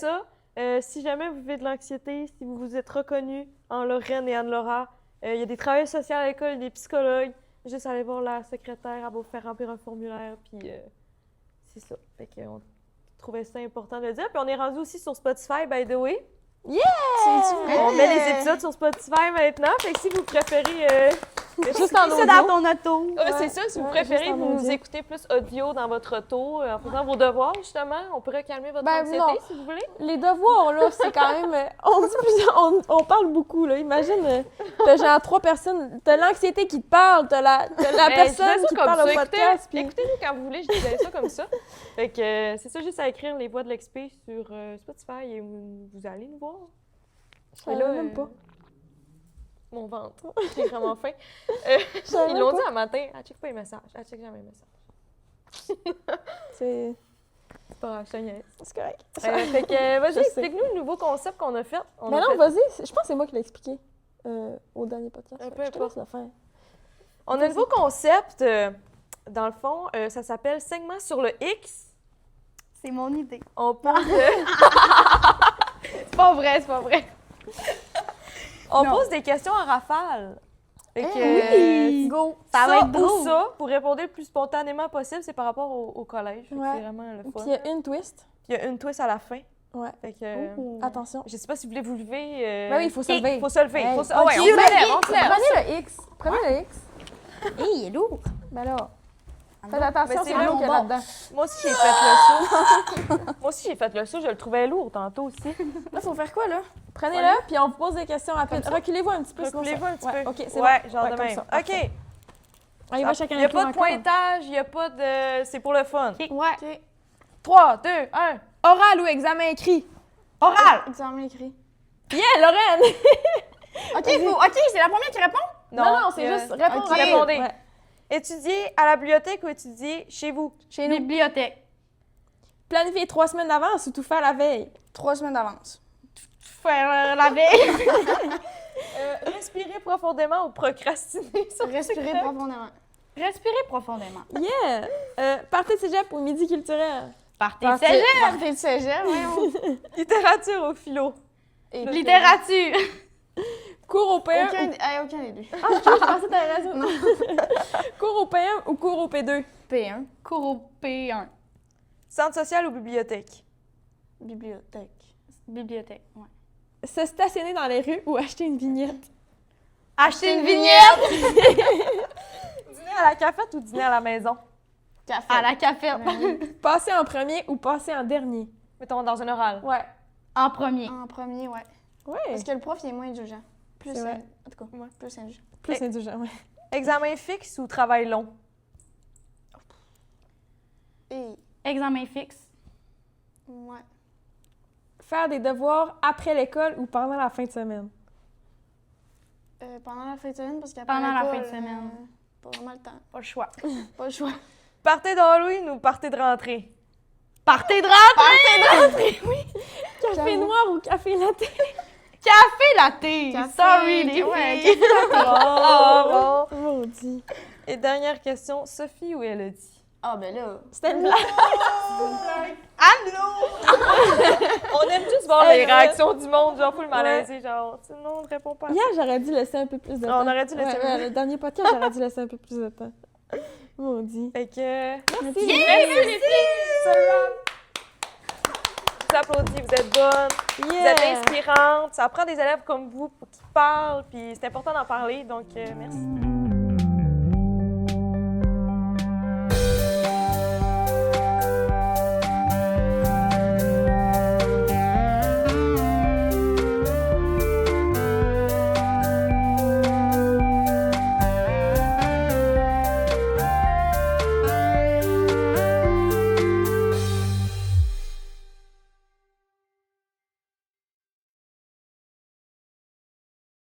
B: ça, si jamais vous vivez de l'anxiété, si vous vous êtes reconnus en Lorraine et Anne-Laura, il y a des travailleurs sociaux à l'école, des psychologues. Juste aller voir la secrétaire, elle va vous faire remplir un formulaire, puis c'est ça. Fait qu'on trouvait ça important de le dire. Puis on est rendu aussi sur Spotify, by the way.
D: C'est-tu vrai?
B: On met les épisodes sur Spotify maintenant. Fait que si vous préférez
A: Juste en
C: C'est
A: audio.
C: dans ton auto.
B: C'est ça, si vous
A: ouais,
B: préférez
A: juste en
B: vous
A: audio.
B: écouter plus audio dans votre auto, en faisant vos devoirs, justement, on pourrait calmer votre
A: Ben,
B: anxiété,
A: non.
B: si vous voulez.
A: Les devoirs, là, c'est quand même... on parle beaucoup, là. Imagine, t'as genre 3 personnes, t'as l'anxiété qui te parle, t'as la
B: Ben, je
A: personne
B: disais ça
A: qui te
B: comme
A: parle
B: ça.
A: au podcast, puis...
B: Écoutez-nous quand vous voulez, je disais ça comme ça. Fait que c'est ça, juste à écrire les voix de l'XP sur Spotify et vous allez nous voir.
A: Je savais même pas.
B: Mon ventre, j'ai vraiment faim.
A: savais
B: Ils l'ont
A: pas.
B: dit un matin, elle check pas les messages, elle check jamais les messages.
A: C'est
B: C'est pas grave, je te niaise.
A: correct.
B: Fait que
A: Je
B: vas-y,
A: sais.
B: explique-nous le nouveau concept qu'on a fait. On
A: Mais
B: a
A: non,
B: fait-
A: vas-y. Je pense que c'est moi qui l'ai expliqué au dernier podcast.
B: Peu
A: Je te
B: importe.
A: laisse le faire.
B: On a un nouveau concept, dans le fond, ça s'appelle segment sur le X.
C: C'est mon idée.
B: On pose,
C: C'est pas vrai, c'est pas vrai.
B: on
C: Non.
B: pose des questions en rafale. Fait que,
C: Oui!
D: Go!
C: Ça va être
B: ou
C: drôle.
B: ça, pour répondre le plus spontanément possible, c'est par rapport au collège. Fait que
A: Ouais.
B: c'est vraiment le
A: Puis
B: fun.
A: il y a une twist.
B: Puis il y a une twist à la fin.
A: Ouais.
B: Fait que,
C: Ouh.
A: Attention.
B: je sais pas si vous voulez vous lever.
A: Ben oui, il faut se lever.
B: Il faut se lever.
A: Hey,
B: Faut se...
A: ok,
B: Ah ouais, on se
A: ben,
B: lève, on se lève.
A: Prenez le X. Prenez le X.
C: Hé, il est lourd.
A: Ben là, faites
B: Mais
A: attention,
B: c'est
A: c'est
B: vraiment
A: l'eau qu'il y a
C: bon.
A: là-dedans.
B: Moi aussi, j'ai fait le saut. Moi aussi, j'ai fait le saut. Je le trouvais lourd tantôt aussi.
D: Là, faut faire quoi, là?
A: Prenez-le, puis on vous pose des questions rapides. Reculez-vous un petit peu. sinon
B: Reculez-vous
A: ça-
B: un petit
A: ouais,
B: peu.
A: OK, c'est
B: ouais,
A: bon.
B: genre
A: Ouais,
B: de
A: comme
B: même.
A: ça.
B: OK.
A: Parfait. Allez, va chacun
B: Il n'y a
A: un tour
B: pas de
A: encore.
B: pointage, il n'y a pas de... C'est pour le fun.
C: Ouais.
B: 3, 2, 1.
A: Oral ou examen écrit?
C: Oral.
D: Examen écrit.
A: Yeah, Lorraine!
C: OK, c'est la première qui répond?
A: Non, c'est juste répondre.
B: Ok. Répondez.
A: Ouais.
B: Étudier à la bibliothèque ou étudier chez vous?
A: Chez nous.
C: Bibliothèque.
A: Planifier 3 semaines d'avance ou tout faire la veille?
D: 3 semaines d'avance.
C: Faire la veille.
B: Respirer profondément ou procrastiner? Ça,
D: Respirer profondément.
C: Respirer profondément.
A: Yeah! Partie de cégep ou midi culturel?
C: Partez
A: Partez.
C: cégep.
D: Partez de cégep, voyons.
B: Littérature ou philo?
D: Et
C: Littérature.
A: Cours au PM
D: aucun des deux.
A: Ah, je pensais que t'avais raison. Cours au PM ou cours au P2?
D: P1.
C: Cours au P1.
B: Centre social ou bibliothèque?
D: Bibliothèque.
C: Bibliothèque, ouais.
A: Se stationner dans les rues ou acheter une vignette?
C: Acheter une vignette.
B: Dîner à la cafette ou dîner à la maison?
D: Café.
C: À la cafette.
A: Passer en premier ou passer en dernier?
B: Mettons dans un oral.
A: Ouais.
C: En premier.
D: En premier, ouais.
A: Ouais.
D: Parce que le prof, il est moins indulgent. Plus,
A: C'est vrai.
D: en tout cas,
B: Ouais.
D: plus indulgent.
A: Plus indulgent, ouais.
B: Examen fixe ou travail long?
D: Et,
C: Examen fixe.
D: ouais.
A: Faire des devoirs après l'école ou pendant la fin de semaine?
D: Pendant la fin de semaine, parce qu'après
C: Pendant la
D: l'école,
C: fin de semaine.
D: pas vraiment le temps.
C: Pas le choix.
D: Pas le choix.
B: Party d'Halloween ou party de rentrée?
C: Partez de rentrée.
A: Café
D: J'avoue.
A: noir ou café latte?
C: Café latte.
D: Café,
C: Sorry, les
D: ouais,
C: filles.
B: Oh, bon.
A: Maudit.
B: Et dernière question, Sophie ou Elodie?
D: Ah, ben là.
A: C'était une blague.
B: On aime juste voir
A: Hey,
B: les
A: ouais.
B: réactions du monde, genre full malaisé, genre, non, on ne répond pas.
A: Hier, j'aurais dû laisser un peu plus de
B: On
A: temps.
B: aurait dû laisser
A: Ouais, le dernier podcast, j'aurais dû laisser un peu plus de temps. Maudit.
B: Fait que...
A: Merci.
B: Merci les filles! Je vous applaudis, vous êtes bonnes, vous êtes inspirantes. Ça prend des élèves comme vous qui parlent, puis c'est important d'en parler, donc merci.